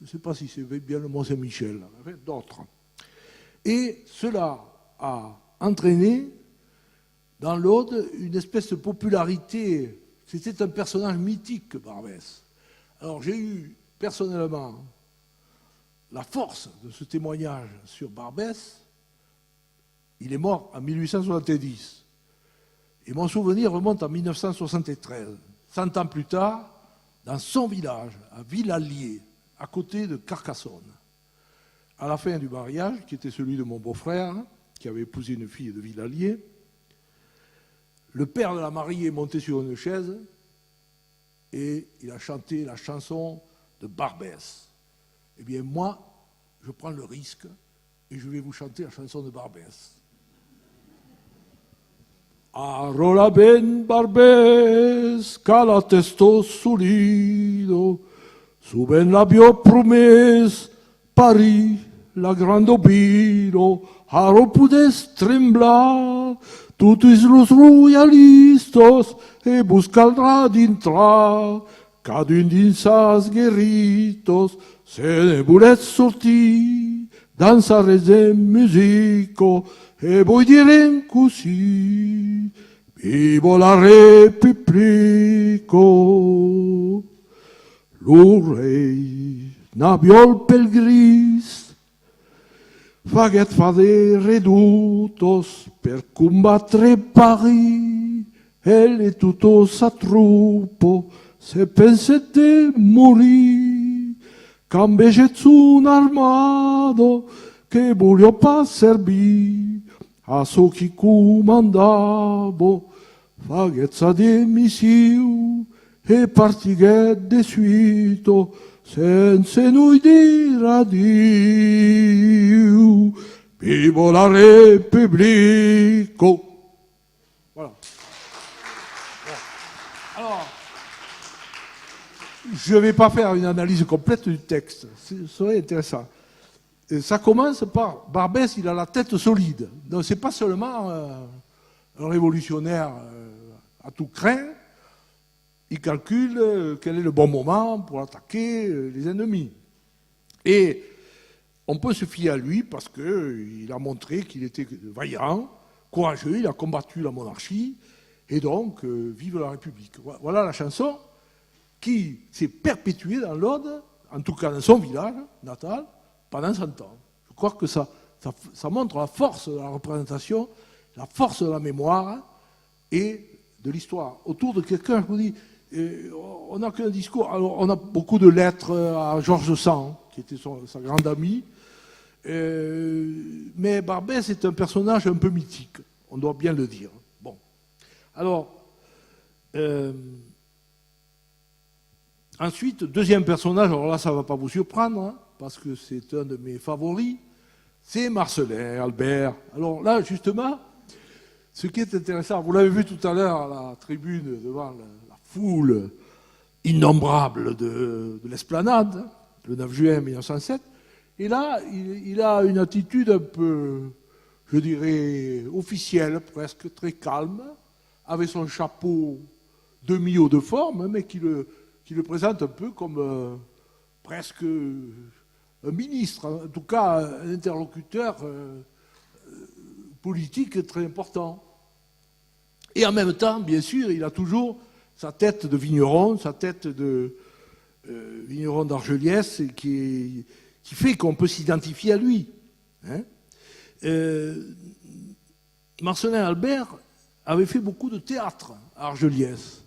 Je ne sais pas si c'est bien le Mont-Saint-Michel, enfin, d'autres. Et cela a entraîné dans l'Aude une espèce de popularité. C'était un personnage mythique, Barbès. Alors j'ai eu personnellement la force de ce témoignage sur Barbès. Il est mort en 1870. Et mon souvenir remonte en 1973. 100 ans plus tard, dans son village, à Villallier, à côté de Carcassonne. À la fin du mariage, qui était celui de mon beau-frère, qui avait épousé une fille de Villallier, le père de la mariée est monté sur une chaise et il a chanté la chanson de Barbès. Eh bien, moi, je prends le risque et je vais vous chanter la chanson de Barbès. Arola ben Barbès, cala testo solido, su ben l'abio promes, Paris, la grande obiro, aro pudes tremblar, tutis los royalistos, e buscaldrà d'intrar, cadun dins as guerritos, se ne volet sortir, dansares en musico, e voi direm così, vivo la Repubblico. Lo rei n'aviol pel gris, faguet fader redutos per combattere Paris, e tutto sa truppo se pensette morì, c'ambecet un armado che voglio pas servir, a so chi comandavo, faguet sa demissiu, e partiguet de suito, senza noi dir addio, vivo la Repubblico. Voilà. Alors, je ne vais pas faire une analyse complète du texte, ce serait intéressant. Et ça commence par Barbès, il a la tête solide. Donc ce n'est pas seulement un révolutionnaire à tout craint, il calcule quel est le bon moment pour attaquer les ennemis. Et on peut se fier à lui parce qu'il a montré qu'il était vaillant, courageux, il a combattu la monarchie, et donc, vive la République. Voilà la chanson qui s'est perpétuée dans l'Aude, en tout cas dans son village natal, pendant 100 ans. Je crois que ça montre la force de la représentation, la force de la mémoire et de l'histoire. Autour de quelqu'un, je vous dis, on n'a qu'un discours. Alors, on a beaucoup de lettres à Georges Sand, qui était sa grande amie, mais Barbès est un personnage un peu mythique, on doit bien le dire. Bon. Alors, ensuite, deuxième personnage, alors là ça ne va pas vous surprendre, hein, parce que c'est un de mes favoris, c'est Marcellin Albert. Alors là, justement, ce qui est intéressant, vous l'avez vu tout à l'heure à la tribune devant la foule innombrable de l'Esplanade, le 9 juin 1907, et là, il a une attitude un peu, je dirais, officielle, presque très calme, avec son chapeau demi-haut de forme, mais qui le présente un peu comme presque un ministre, en tout cas un interlocuteur politique très important. Et en même temps, bien sûr, il a toujours sa tête de vigneron, sa tête de vigneron d'Argelliès, qui fait qu'on peut s'identifier à lui. Hein. Marcellin Albert avait fait beaucoup de théâtre à Argelliès,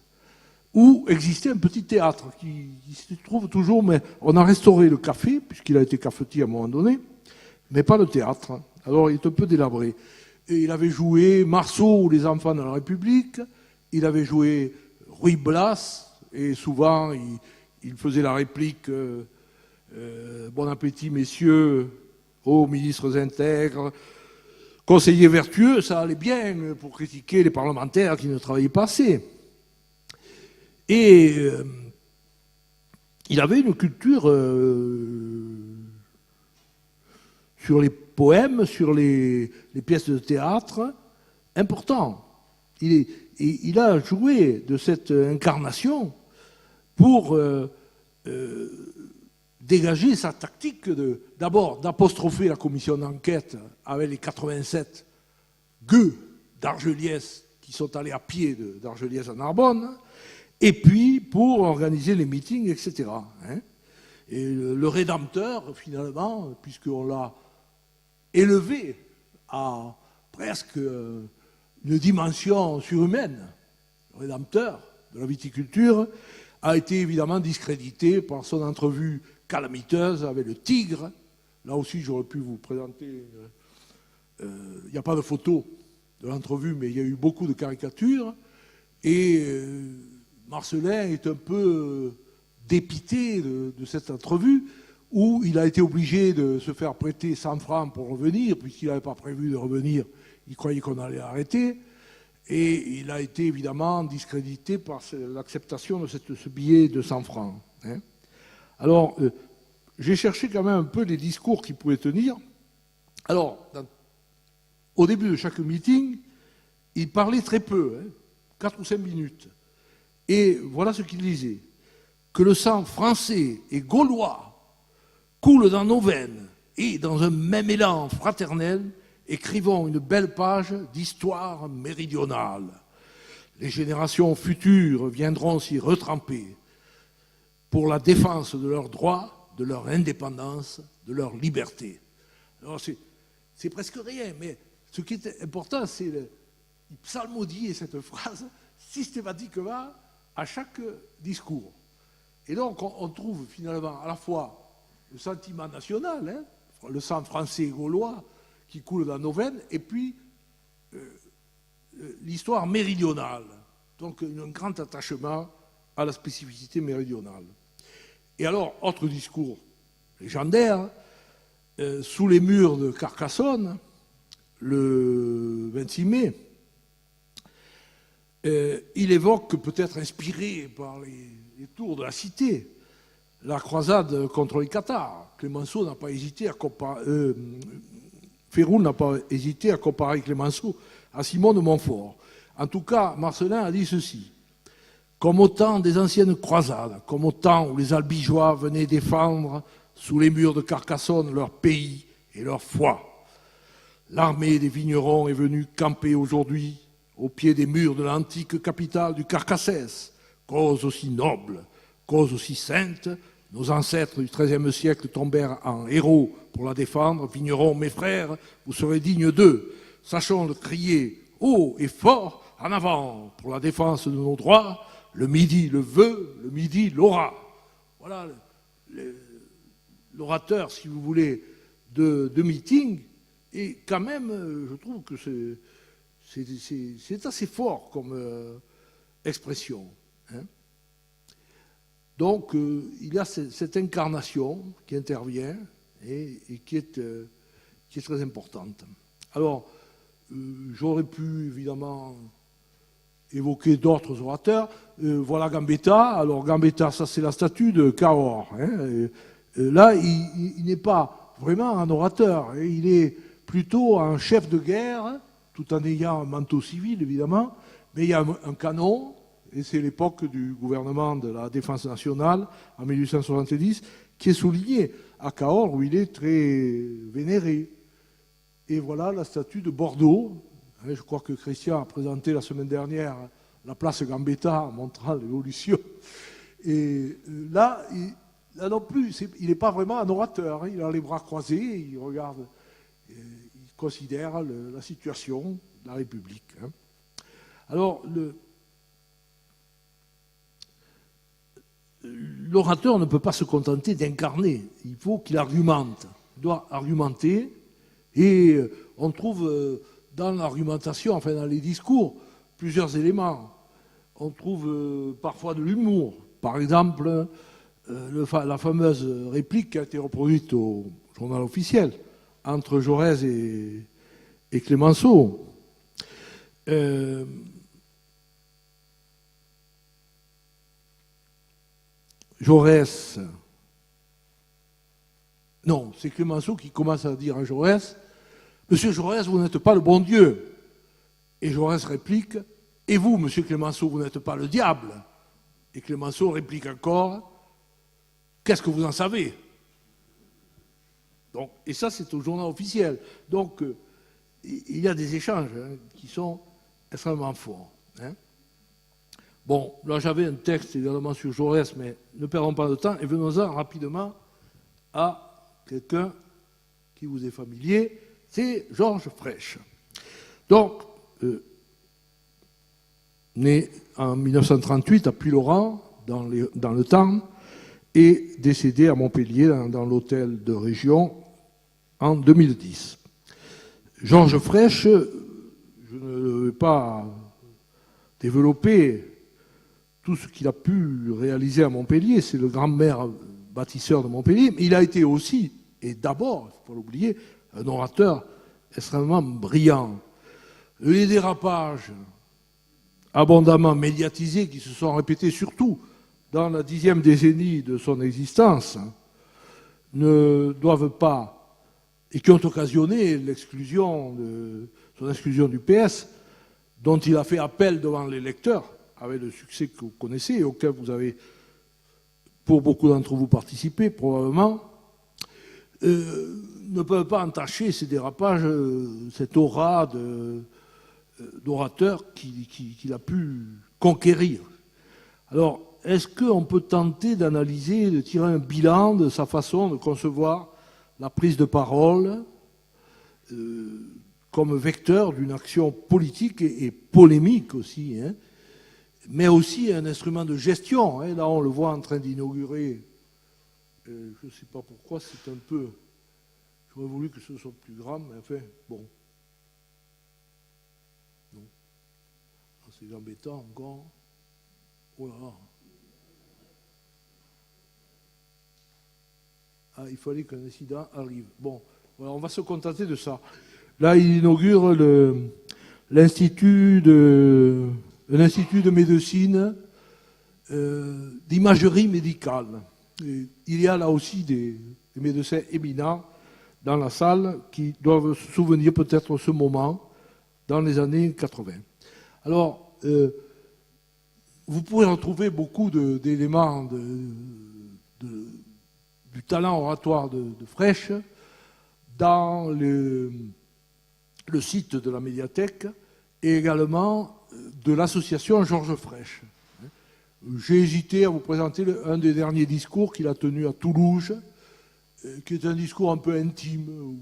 où existait un petit théâtre qui se trouve toujours, mais on a restauré le café, puisqu'il a été cafetier à un moment donné, mais pas le théâtre. Alors il est un peu délabré. Et il avait joué Marceau ou Les Enfants de la République, il avait joué Ruy Blas, et souvent il faisait la réplique bon appétit, messieurs, ô ministres intègres, conseillers vertueux, ça allait bien pour critiquer les parlementaires qui ne travaillaient pas assez. Et il avait une culture sur les poèmes, sur les pièces de théâtre, important. Il a joué de cette incarnation pour dégager sa tactique d'abord d'apostropher la commission d'enquête avec les 87 gueux d'Argelliès qui sont allés à pied d'Argelliès à Narbonne, et puis pour organiser les meetings, etc. Et le Rédempteur, finalement, puisqu'on l'a élevé à presque une dimension surhumaine, le Rédempteur de la viticulture, a été évidemment discrédité par son entrevue calamiteuse avec le Tigre. Là aussi, j'aurais pu vous présenter... Il n'y a pas de photo de l'entrevue, mais il y a eu beaucoup de caricatures. Et Marcellin est un peu dépité de cette entrevue, où il a été obligé de se faire prêter 100 francs pour revenir, puisqu'il n'avait pas prévu de revenir, il croyait qu'on allait l'arrêter. Et il a été évidemment discrédité par l'acceptation de ce billet de 100 francs. Hein. Alors, j'ai cherché quand même un peu les discours qu'il pouvait tenir. Alors, au début de chaque meeting, il parlait très peu, 4 ou 5 minutes. Et voilà ce qu'il disait. Que le sang français et gaulois coule dans nos veines et dans un même élan fraternel, écrivons une belle page d'histoire méridionale. Les générations futures viendront s'y retremper pour la défense de leurs droits, de leur indépendance, de leur liberté. Alors c'est presque rien, mais ce qui est important, c'est il psalmodier cette phrase systématiquement à chaque discours. Et donc on trouve finalement à la fois le sentiment national, le sang français et gaulois qui coule dans nos veines, et puis l'histoire méridionale. Donc un grand attachement à la spécificité méridionale. Et alors, autre discours légendaire, sous les murs de Carcassonne, le 26 mai, il évoque, peut-être inspiré par les tours de la cité, la croisade contre les Cathares. Clémenceau n'a pas hésité à comparer, Féroul n'a pas hésité à comparer Clémenceau à Simon de Montfort. En tout cas, Marcellin a dit ceci. Comme au temps des anciennes croisades, comme au temps où les albigeois venaient défendre sous les murs de Carcassonne, leur pays et leur foi. L'armée des vignerons est venue camper aujourd'hui au pied des murs de l'antique capitale du Carcassès, cause aussi noble, cause aussi sainte. Nos ancêtres du XIIIe siècle tombèrent en héros pour la défendre. Vignerons, mes frères, vous serez dignes d'eux. Sachons le crier haut et fort en avant pour la défense de nos droits. Le Midi le veut, le Midi l'aura. Voilà l'orateur, si vous voulez, de meeting. Et quand même, je trouve que c'est assez fort comme expression. Hein. Donc, il y a cette incarnation qui intervient et qui est très importante. Alors, j'aurais pu, évidemment, évoquer d'autres orateurs. Voilà Gambetta. Alors, Gambetta, ça, c'est la statue de Cahors. Hein. Là, il n'est pas vraiment un orateur. Hein. Il est plutôt un chef de guerre, tout en ayant un manteau civil, évidemment. Mais il y a un canon, et c'est l'époque du gouvernement de la Défense nationale, en 1870, qui est souligné à Cahors, où il est très vénéré. Et voilà la statue de Bordeaux. Je crois que Christian a présenté la semaine dernière la place Gambetta, en montrant l'évolution. Et là non plus, il n'est pas vraiment un orateur. Il a les bras croisés, il regarde, il considère la situation de la République. Alors, l'orateur ne peut pas se contenter d'incarner. Il faut qu'il argumente. Il doit argumenter. Et on trouve dans l'argumentation, enfin dans les discours, plusieurs éléments. On trouve parfois de l'humour. Par exemple, la fameuse réplique qui a été reproduite au journal officiel entre Jaurès et Clémenceau. Jaurès, non, c'est Clémenceau qui commence à dire à Jaurès, « Monsieur Jaurès, vous n'êtes pas le bon Dieu ». Et Jaurès réplique, « Et vous, monsieur Clémenceau, vous n'êtes pas le diable ». Et Clémenceau réplique encore, « Qu'est-ce que vous en savez ?» Donc, et ça, c'est au journal officiel. Donc, il y a des échanges qui sont extrêmement forts. Hein. Bon, là, j'avais un texte également sur Jaurès, mais ne perdons pas de temps et venons-en rapidement à quelqu'un qui vous est familier, c'est Georges Frêche. Donc, né en 1938 à Puylaurens, dans le Tarn, et décédé à Montpellier, dans l'hôtel de région, en 2010. Georges Frêche, je ne vais pas développer tout ce qu'il a pu réaliser à Montpellier, c'est le grand maire bâtisseur de Montpellier, mais il a été aussi, et d'abord, il ne faut pas l'oublier, un orateur extrêmement brillant. Les dérapages abondamment médiatisés qui se sont répétés surtout dans la 10e décennie de son existence ne doivent pas, et qui ont occasionné son exclusion du PS, dont il a fait appel devant les lecteurs, avec le succès que vous connaissez et auquel vous avez, pour beaucoup d'entre vous, participé, probablement, ne peuvent pas entacher ces dérapages, cette aura d'orateur qu'il a pu conquérir. Alors, est-ce qu'on peut tenter d'analyser, de tirer un bilan de sa façon de concevoir la prise de parole comme vecteur d'une action politique et polémique aussi, hein, mais aussi un instrument de gestion. Hein. Là, on le voit en train d'inaugurer, je ne sais pas pourquoi, c'est un peu... J'aurais voulu que ce soit plus grand, mais enfin, bon. Non. C'est embêtant encore. Oh là là. Ah, il fallait qu'un incident arrive. Bon, voilà, on va se contenter de ça. Là, il inaugure l'Institut de médecine, d'imagerie médicale. Et il y a là aussi des médecins éminents dans la salle qui doivent se souvenir peut-être de ce moment dans les années 80. Alors, vous pourrez retrouver beaucoup d'éléments du talent oratoire de Frêche dans le site de la médiathèque et également de l'association Georges Frêche. J'ai hésité à vous présenter un des derniers discours qu'il a tenu à Toulouse, qui est un discours un peu intime, où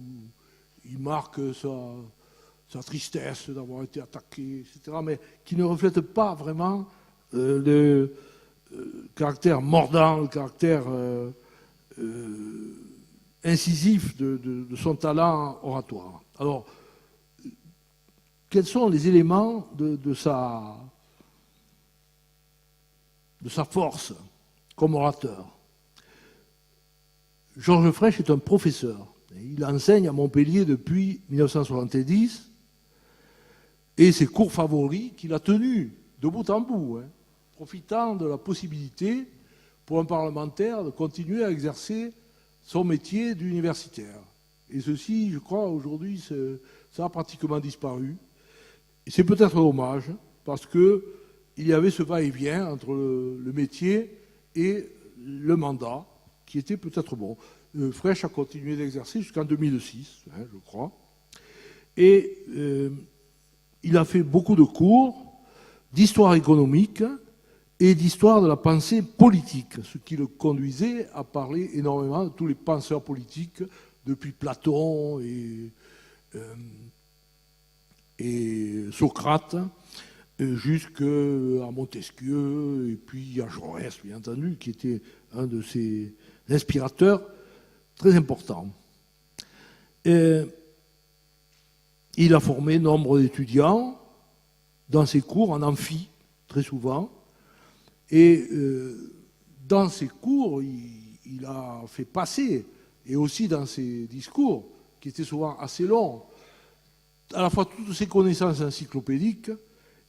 il marque sa tristesse d'avoir été attaqué, etc., mais qui ne reflète pas vraiment le caractère mordant, le caractère incisif de son talent oratoire. Alors, quels sont les éléments de sa force comme orateur? Georges Frêche est un professeur. Il enseigne à Montpellier depuis 1970 et ses cours favoris qu'il a tenus de bout en bout, profitant de la possibilité pour un parlementaire de continuer à exercer son métier d'universitaire. Et ceci, je crois, aujourd'hui, ça a pratiquement disparu. Et c'est peut-être dommage, parce qu'il y avait ce va-et-vient entre le métier et le mandat, qui était peut-être bon. Frêche a continué d'exercer jusqu'en 2006, je crois. Et il a fait beaucoup de cours d'histoire économique et d'histoire de la pensée politique, ce qui le conduisait à parler énormément de tous les penseurs politiques, depuis Platon et Socrate, jusqu'à Montesquieu, et puis à Jaurès, bien entendu, qui était un de ses inspirateurs très importants. Il a formé nombre d'étudiants dans ses cours en amphi, très souvent, et dans ses cours, il a fait passer, et aussi dans ses discours, qui étaient souvent assez longs, à la fois toutes ses connaissances encyclopédiques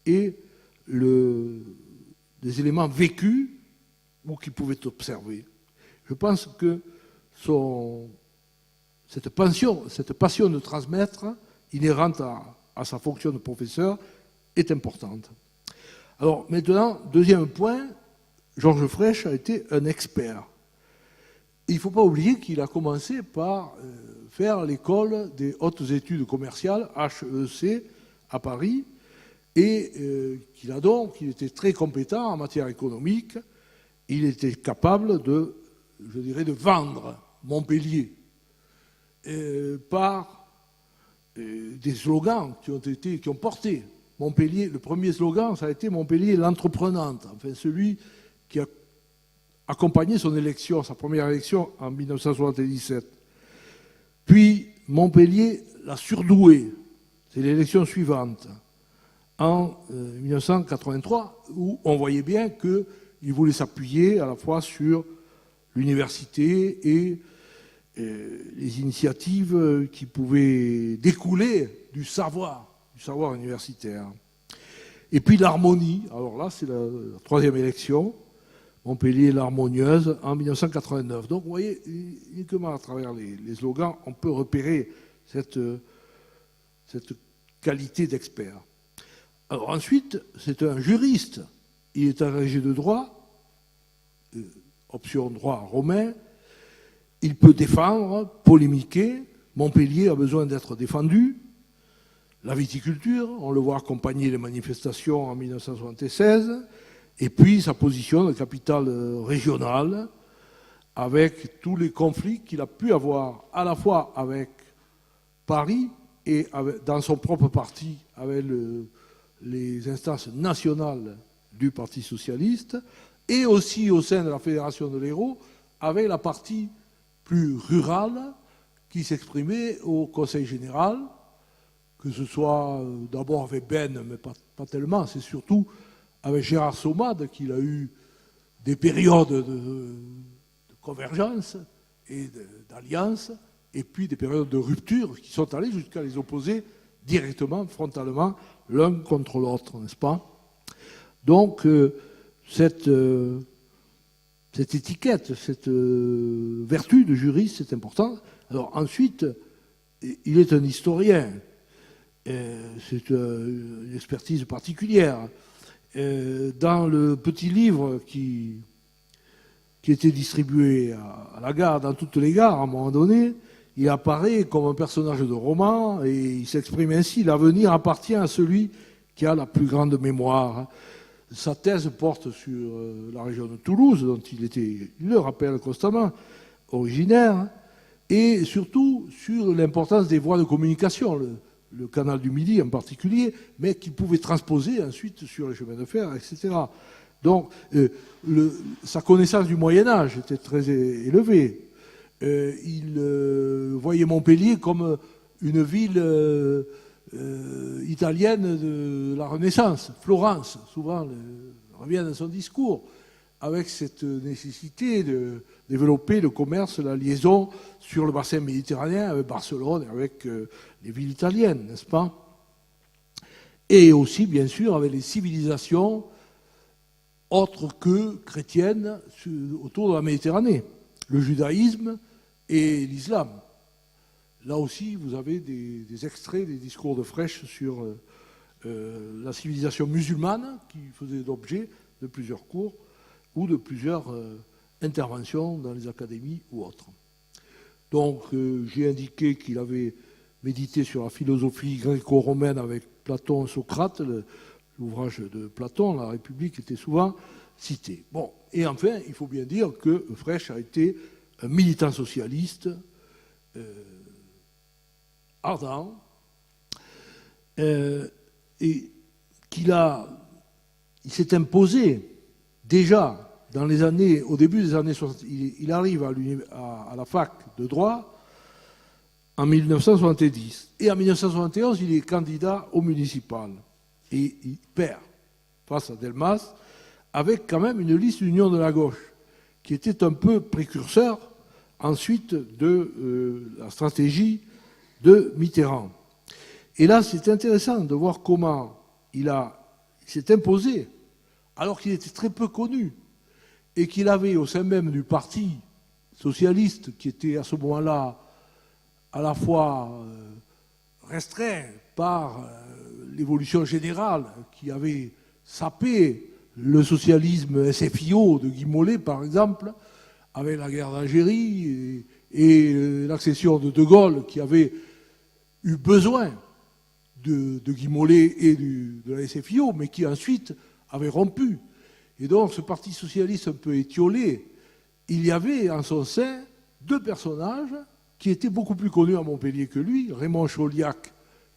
et des éléments vécus ou qu'il pouvait observer. Je pense que cette passion de transmettre, inhérente à sa fonction de professeur, est importante. Alors maintenant, deuxième point, Georges Frêche a été un expert. Il ne faut pas oublier qu'il a commencé par faire l'école des hautes études commerciales, HEC, à Paris, et qu'il était très compétent en matière économique. Il était capable de vendre Montpellier par des slogans qui ont porté. Montpellier, le premier slogan, ça a été Montpellier l'entreprenante, enfin celui qui a accompagné sa première élection en 1977. Puis Montpellier la surdouée, c'est l'élection suivante, en 1983, où on voyait bien qu'il voulait s'appuyer à la fois sur l'université et les initiatives qui pouvaient découler du savoir universitaire. Et puis l'harmonie, alors là c'est la troisième élection, Montpellier l'harmonieuse, en 1989. Donc vous voyez, uniquement à travers les slogans, on peut repérer cette qualité d'expert. Alors ensuite, c'est un juriste, il est agrégé de droit, option droit romain, il peut défendre, polémiquer, Montpellier a besoin d'être défendu. La viticulture, on le voit accompagner les manifestations en 1976, et puis sa position de capitale régionale, avec tous les conflits qu'il a pu avoir à la fois avec Paris et dans son propre parti, avec les instances nationales du Parti socialiste, et aussi au sein de la Fédération de l'Hérault, avec la partie plus rurale qui s'exprimait au Conseil général, que ce soit d'abord avec Ben, mais pas tellement, c'est surtout avec Gérard Saumade qu'il a eu des périodes de convergence et d'alliance, et puis des périodes de rupture qui sont allées jusqu'à les opposer directement, frontalement, l'un contre l'autre, n'est-ce pas? Donc, cette étiquette, cette vertu de juriste, c'est important. Alors ensuite, il est un historien. C'est une expertise particulière. Dans le petit livre qui était distribué à la gare, dans toutes les gares, à un moment donné, il apparaît comme un personnage de roman et il s'exprime ainsi: l'avenir appartient à celui qui a la plus grande mémoire. Sa thèse porte sur la région de Toulouse, dont il le rappelle constamment, originaire, et surtout sur l'importance des voies de communication, le canal du Midi en particulier, mais qu'il pouvait transposer ensuite sur les chemins de fer, etc. Donc, sa connaissance du Moyen-Âge était très élevée. Il voyait Montpellier comme une ville italienne de la Renaissance, Florence, souvent revient dans son discours, avec cette nécessité de développer le commerce, la liaison sur le bassin méditerranéen avec Barcelone, avec les villes italiennes, n'est-ce pas? Et aussi, bien sûr, avec les civilisations autres que chrétiennes autour de la Méditerranée, le judaïsme et l'islam. Là aussi, vous avez des extraits des discours de Fresh sur la civilisation musulmane qui faisait l'objet de plusieurs cours ou de plusieurs interventions dans les académies ou autres. Donc, j'ai indiqué qu'il avait médité sur la philosophie gréco-romaine avec Platon et Socrate. L'ouvrage de Platon, La République, était souvent cité. Bon, et enfin, il faut bien dire que Fresh a été un militant socialiste ardent, et qu'il s'est imposé déjà dans les années, au début des années 60. Il arrive à la fac de droit en 1970. Et en 1971, il est candidat au municipal. Et il perd face à Delmas, avec quand même une liste d'union de la gauche, qui était un peu précurseur ensuite de la stratégie de Mitterrand. Et là, c'est intéressant de voir comment il s'est imposé, alors qu'il était très peu connu, et qu'il avait au sein même du parti socialiste, qui était à ce moment-là à la fois restreint par l'évolution générale qui avait sapé le socialisme SFIO de Guy Mollet, par exemple, avec la guerre d'Algérie et l'accession de De Gaulle, qui avait eu besoin de Guy Mollet et de la SFIO, mais qui ensuite avait rompu. Et donc, ce parti socialiste un peu étiolé, il y avait en son sein deux personnages qui étaient beaucoup plus connus à Montpellier que lui: Raymond Chauliac,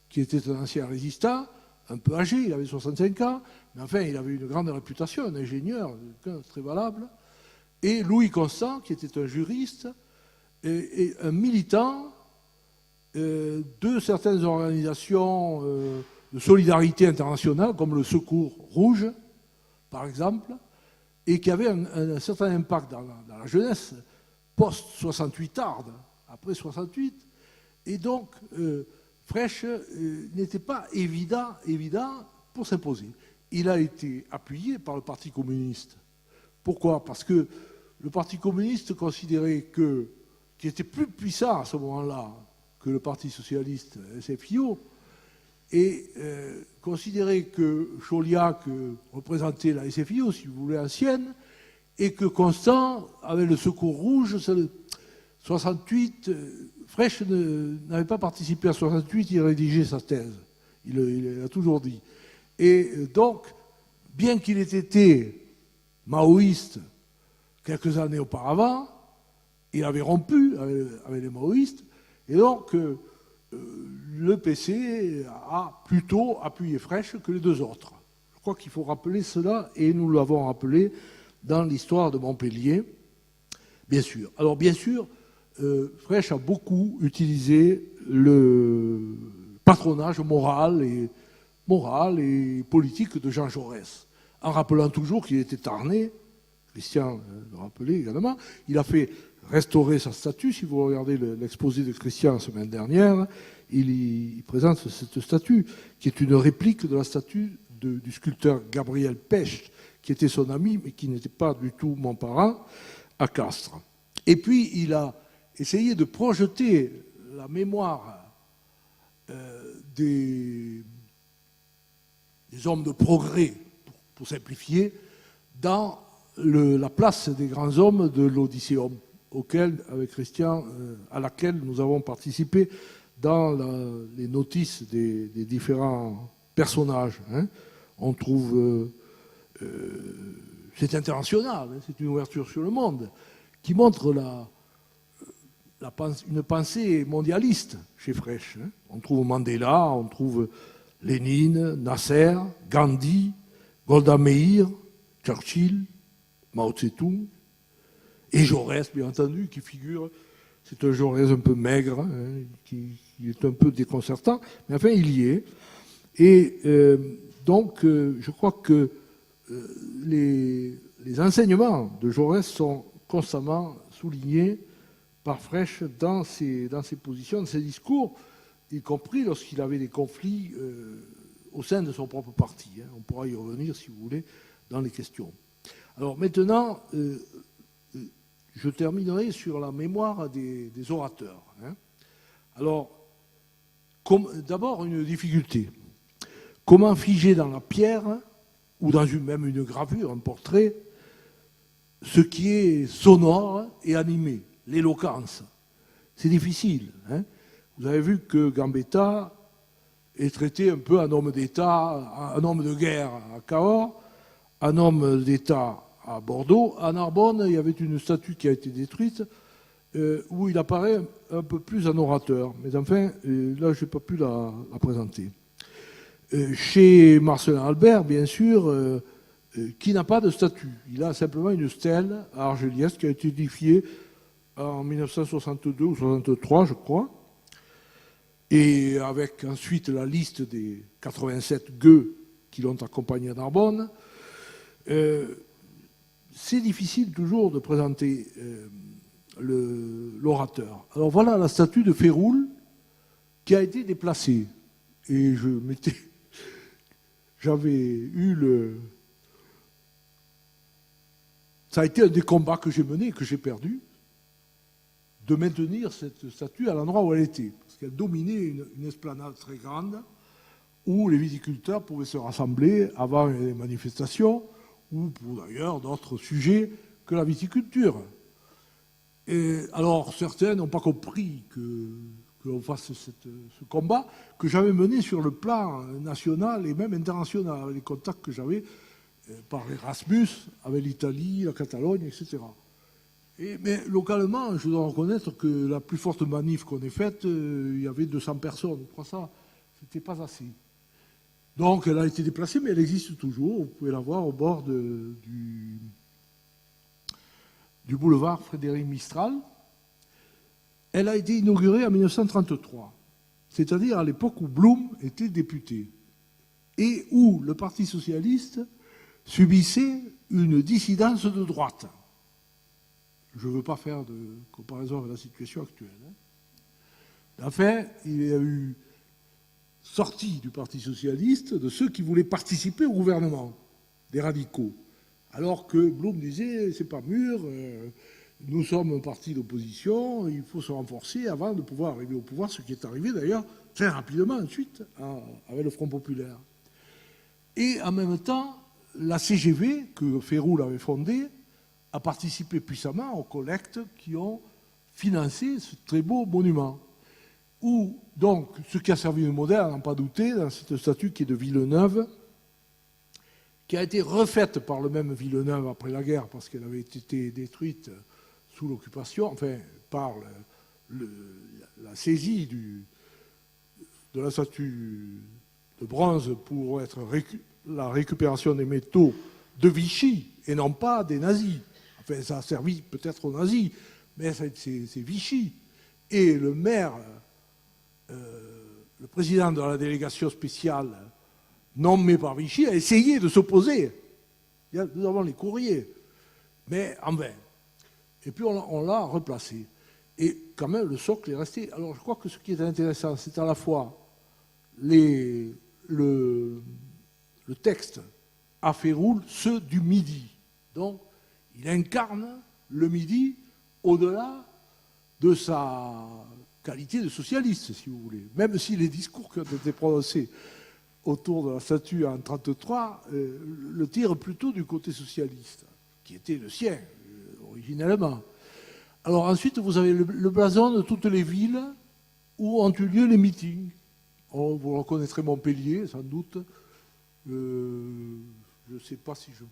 qui était un ancien résistant, un peu âgé, il avait 65 ans, mais enfin, il avait une grande réputation, un ingénieur, très valable, et Louis Constant, qui était un juriste et un militant de certaines organisations de solidarité internationale, comme le Secours Rouge, par exemple, et qui avait un certain impact dans la jeunesse post-68 tarde, après 68. Et donc, Fresh n'était pas évident pour s'imposer. Il a été appuyé par le Parti communiste. Pourquoi? Parce que le Parti communiste considérait qui était plus puissant à ce moment-là que le Parti socialiste SFIO, et considérait que Chauliac représentait la SFIO, si vous voulez, ancienne, et que Constant, avec le Secours Rouge, 68, Fresh n'avait pas participé à 68, il rédigeait sa thèse. Il a toujours dit. Et donc, bien qu'il ait été maoïste quelques années auparavant, il avait rompu avec les maoïstes, et donc le PC a plutôt appuyé Fresh que les deux autres. Je crois qu'il faut rappeler cela, et nous l'avons rappelé dans l'histoire de Montpellier, bien sûr. Alors bien sûr, Fresh a beaucoup utilisé le patronage moral et politique de Jean Jaurès, en rappelant toujours qu'il était tarné. Christian le rappelait également. Il a fait restaurer sa statue. Si vous regardez l'exposé de Christian la semaine dernière, il présente cette statue, qui est une réplique de la statue du sculpteur Gabriel Pech, qui était son ami, mais qui n'était pas du tout mon parent, à Castres. Et puis, il a essayé de projeter la mémoire des hommes de progrès, pour simplifier, dans la place des grands hommes de l'Odysséum, avec Christian, à laquelle nous avons participé dans les notices des différents personnages. Hein. On trouve... c'est international, hein, c'est une ouverture sur le monde, qui montre une pensée mondialiste chez Frêche. Hein. On trouve Mandela, on trouve Lénine, Nasser, Gandhi, Golda Meir, Churchill, Mao Tse-tung, et Jaurès, bien entendu, qui figure. C'est un Jaurès un peu maigre, hein, qui est un peu déconcertant, mais enfin, il y est. Et donc, je crois que les enseignements de Jaurès sont constamment soulignés par Frêche dans ses positions, dans ses discours, y compris lorsqu'il avait des conflits au sein de son propre parti. Hein. On pourra y revenir, si vous voulez, dans les questions. Alors maintenant, je terminerai sur la mémoire des orateurs. Hein. Alors, d'abord, une difficulté. Comment figer dans la pierre, ou dans même une gravure, un portrait, ce qui est sonore et animé, l'éloquence? C'est difficile. Hein. Vous avez vu que Gambetta est traité un peu un homme d'État, un homme de guerre à Cahors, un homme d'État à Bordeaux. À Narbonne, il y avait une statue qui a été détruite où il apparaît un peu plus en orateur. Mais enfin, là, je n'ai pas pu la présenter. Chez Marcelin Albert, bien sûr, qui n'a pas de statue. Il a simplement une stèle à Argelliès qui a été édifiée en 1962 ou 1963, je crois. Et avec ensuite la liste des 87 gueux qui l'ont accompagné à Narbonne. C'est difficile toujours de présenter l'orateur. Alors voilà la statue de Féroul qui a été déplacée. Et j'avais eu ça a été un des combats que j'ai menés, que j'ai perdu, de maintenir cette statue à l'endroit où elle était. Parce qu'elle dominait une esplanade très grande où les viticulteurs pouvaient se rassembler avant les manifestations ou pour d'ailleurs d'autres sujets que la viticulture. Et alors certains n'ont pas compris que l'on fasse ce combat que j'avais mené sur le plan national et même international, avec les contacts que j'avais par Erasmus, avec l'Italie, la Catalogne, etc. Mais localement, je dois reconnaître que la plus forte manif qu'on ait faite, il y avait 200 personnes. Je crois ça, c'était pas assez. Donc elle a été déplacée, mais elle existe toujours. Vous pouvez la voir au bord du boulevard Frédéric Mistral. Elle a été inaugurée en 1933, c'est-à-dire à l'époque où Blum était député et où le Parti socialiste subissait une dissidence de droite. Je ne veux pas faire de comparaison avec la situation actuelle. Enfin, il y a eu sortie du Parti socialiste de ceux qui voulaient participer au gouvernement, des radicaux. Alors que Blum disait, c'est pas mûr, nous sommes un parti d'opposition, il faut se renforcer avant de pouvoir arriver au pouvoir, ce qui est arrivé d'ailleurs très rapidement ensuite avec le Front populaire. Et en même temps, la CGV, que Féroul avait fondée, a participé puissamment aux collectes qui ont financé ce très beau monument. Où, donc, ce qui a servi de modèle, à n'en pas douter, dans cette statue qui est de Villeneuve, qui a été refaite par le même Villeneuve après la guerre, parce qu'elle avait été détruite sous l'occupation, enfin, par la saisie de la statue de bronze pour être la récupération des métaux de Vichy, et non pas des nazis. Enfin, ça a servi peut-être aux nazis, mais c'est Vichy. Et le maire, le président de la délégation spéciale nommé par Vichy, a essayé de s'opposer. Nous avons les courriers, mais en vain. Et puis on l'a replacé. Et quand même, le socle est resté. Alors je crois que ce qui est intéressant, c'est à la fois le texte à Féroul, ceux du Midi. Donc, il incarne le Midi au-delà de sa qualité de socialiste, si vous voulez. Même si les discours qui ont été prononcés autour de la statue en 1933 le tirent plutôt du côté socialiste. qui était le sien, originellement. Alors ensuite, vous avez le blason de toutes les villes où ont eu lieu les meetings. Oh, vous reconnaîtrez Montpellier, sans doute. Je ne sais pas si je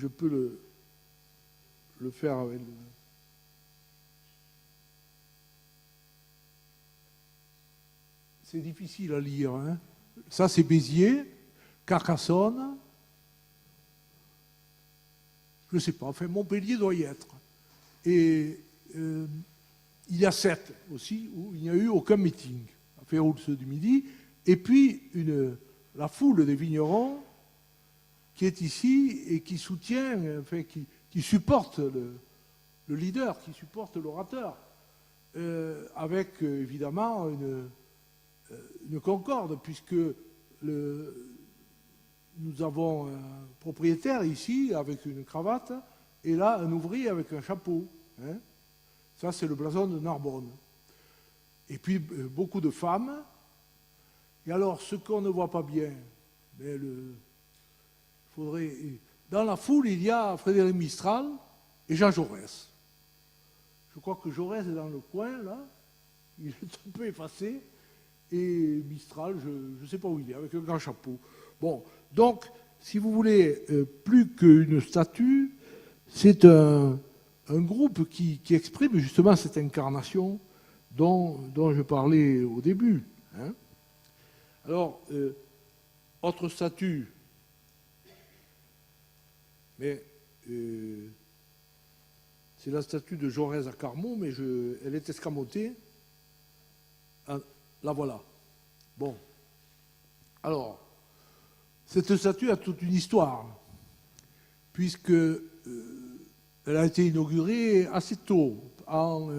peux le faire avec le... C'est difficile à lire. Hein. Ça, c'est Béziers, Carcassonne. Je ne sais pas. Enfin, Montpellier doit y être. Et il y a 7 aussi où il n'y a eu aucun meeting. À Féroulx du Midi. Et puis, la foule des vignerons qui est ici et qui soutient, enfin, qui supporte le leader, qui supporte l'orateur, avec évidemment une concorde, puisque nous avons un propriétaire ici avec une cravate, et là un ouvrier avec un chapeau. Hein. Ça, c'est le blason de Narbonne. Et puis beaucoup de femmes. Et alors, ce qu'on ne voit pas bien, mais dans la foule, il y a Frédéric Mistral et Jean Jaurès. Je crois que Jaurès est dans le coin, là. Il est un peu effacé. Et Mistral, je ne sais pas où il est, avec un grand chapeau. Bon, donc, si vous voulez, plus qu'une statue, c'est un groupe qui exprime justement cette incarnation dont je parlais au début. Hein. Alors, autre statue, mais c'est la statue de Jaurès à Carmaux, mais elle est escamotée. La voilà. Bon. Alors, cette statue a toute une histoire, puisque elle a été inaugurée assez tôt, en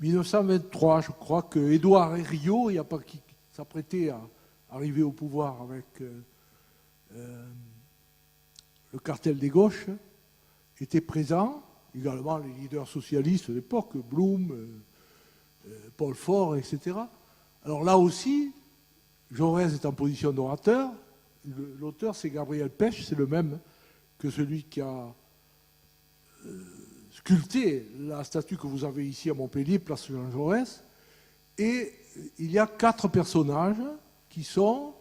1923. Je crois que Édouard Herriot, qui s'apprêtait à arriver au pouvoir avec le cartel des gauches, était présent, également les leaders socialistes de l'époque, Blum, Paul Faure, etc. Alors là aussi, Jaurès est en position d'orateur. L'auteur, c'est Gabriel Pech, c'est le même que celui qui a sculpté la statue que vous avez ici à Montpellier, place Jean Jaurès. Et il y a 4 personnages qui sont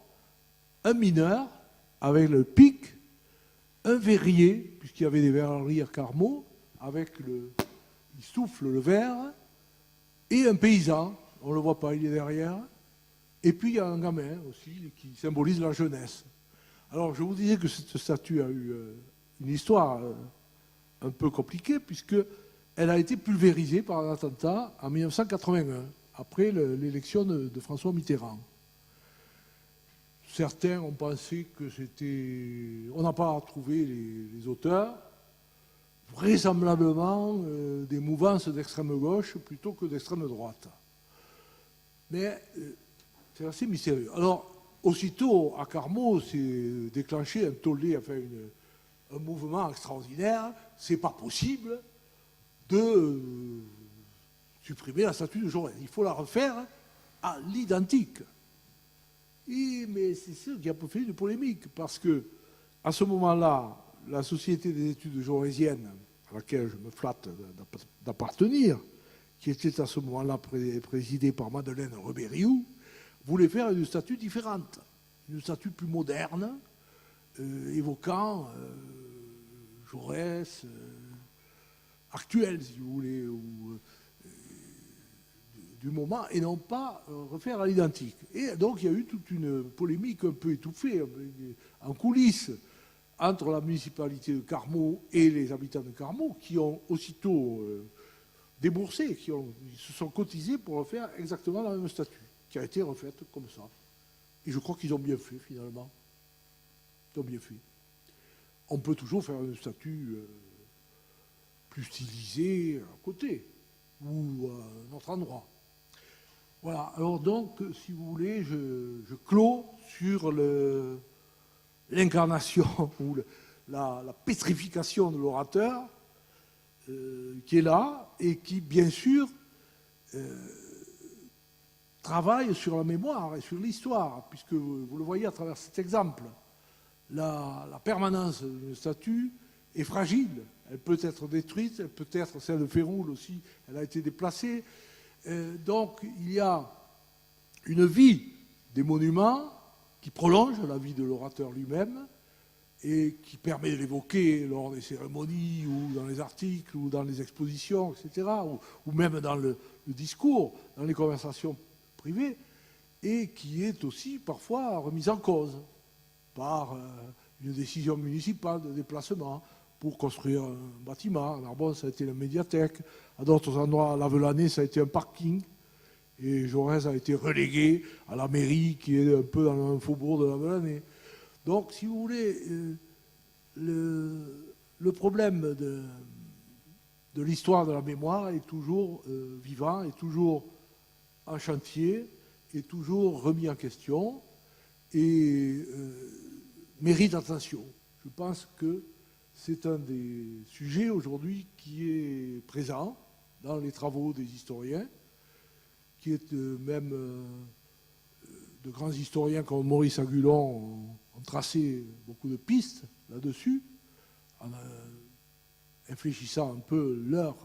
un mineur avec le pic, un verrier, puisqu'il y avait des verreries à Carmaux, il souffle le verre, et un paysan, on ne le voit pas, il est derrière. Et puis il y a un gamin aussi qui symbolise la jeunesse. Alors je vous disais que cette statue a eu une histoire un peu compliquée, puisqu'elle a été pulvérisée par un attentat en 1981, après l'élection de François Mitterrand. Certains ont pensé que c'était... On n'a pas trouvé les auteurs, vraisemblablement des mouvances d'extrême gauche plutôt que d'extrême droite. Mais c'est assez mystérieux. Alors, aussitôt, à Carmaux, s'est déclenché un tollé, enfin un mouvement extraordinaire. C'est pas possible de supprimer la statue de Jaurès. Il faut la refaire à l'identique. Mais c'est ça qui a fait une polémique, parce que à ce moment-là, la Société des études jaurésiennes, à laquelle je me flatte d'appartenir, qui était à ce moment-là présidée par Madeleine Rebériou, voulait faire une statue différente, une statue plus moderne, évoquant Jaurès actuel, si vous voulez, du moment, et non pas refaire à l'identique. Et donc il y a eu toute une polémique un peu étouffée, en coulisses, entre la municipalité de Carmaux et les habitants de Carmaux, qui ont aussitôt déboursé, ils se sont cotisés pour refaire exactement la même statue, qui a été refaite comme ça. Et je crois qu'ils ont bien fait, finalement. Ils ont bien fait. On peut toujours faire une statue plus stylisée à côté, ou à un autre endroit. Voilà, alors donc, si vous voulez, je clôt sur l'incarnation ou la pétrification de l'orateur qui est là et qui, bien sûr, travaille sur la mémoire et sur l'histoire, puisque vous le voyez à travers cet exemple. la permanence d'une statue est fragile. Elle peut être détruite, elle peut être, celle de Féroul aussi, elle a été déplacée. Donc il y a une vie des monuments qui prolonge la vie de l'orateur lui-même et qui permet de l'évoquer lors des cérémonies ou dans les articles ou dans les expositions, etc., ou même dans le discours, dans les conversations privées, et qui est aussi parfois remise en cause par une décision municipale de déplacement pour construire un bâtiment. À Narbonne, ça a été la médiathèque. À d'autres endroits, à Lavelanet, ça a été un parking. Et Jaurès a été relégué à la mairie qui est un peu dans un faubourg de Lavelanet. Donc, si vous voulez, le problème de l'histoire de la mémoire est toujours vivant, est toujours en chantier, est toujours remis en question et mérite attention. Je pense que c'est un des sujets aujourd'hui qui est présent dans les travaux des historiens, qui est même de grands historiens comme Maurice Agulon ont tracé beaucoup de pistes là-dessus, en infléchissant un peu leur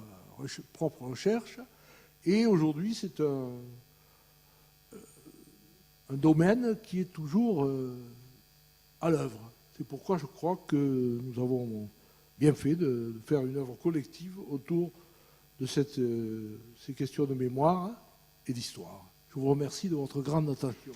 propre recherche. Et aujourd'hui, c'est un domaine qui est toujours à l'œuvre. C'est pourquoi je crois que nous avons bien fait de faire une œuvre collective autour de ces questions de mémoire et d'histoire. Je vous remercie de votre grande attention.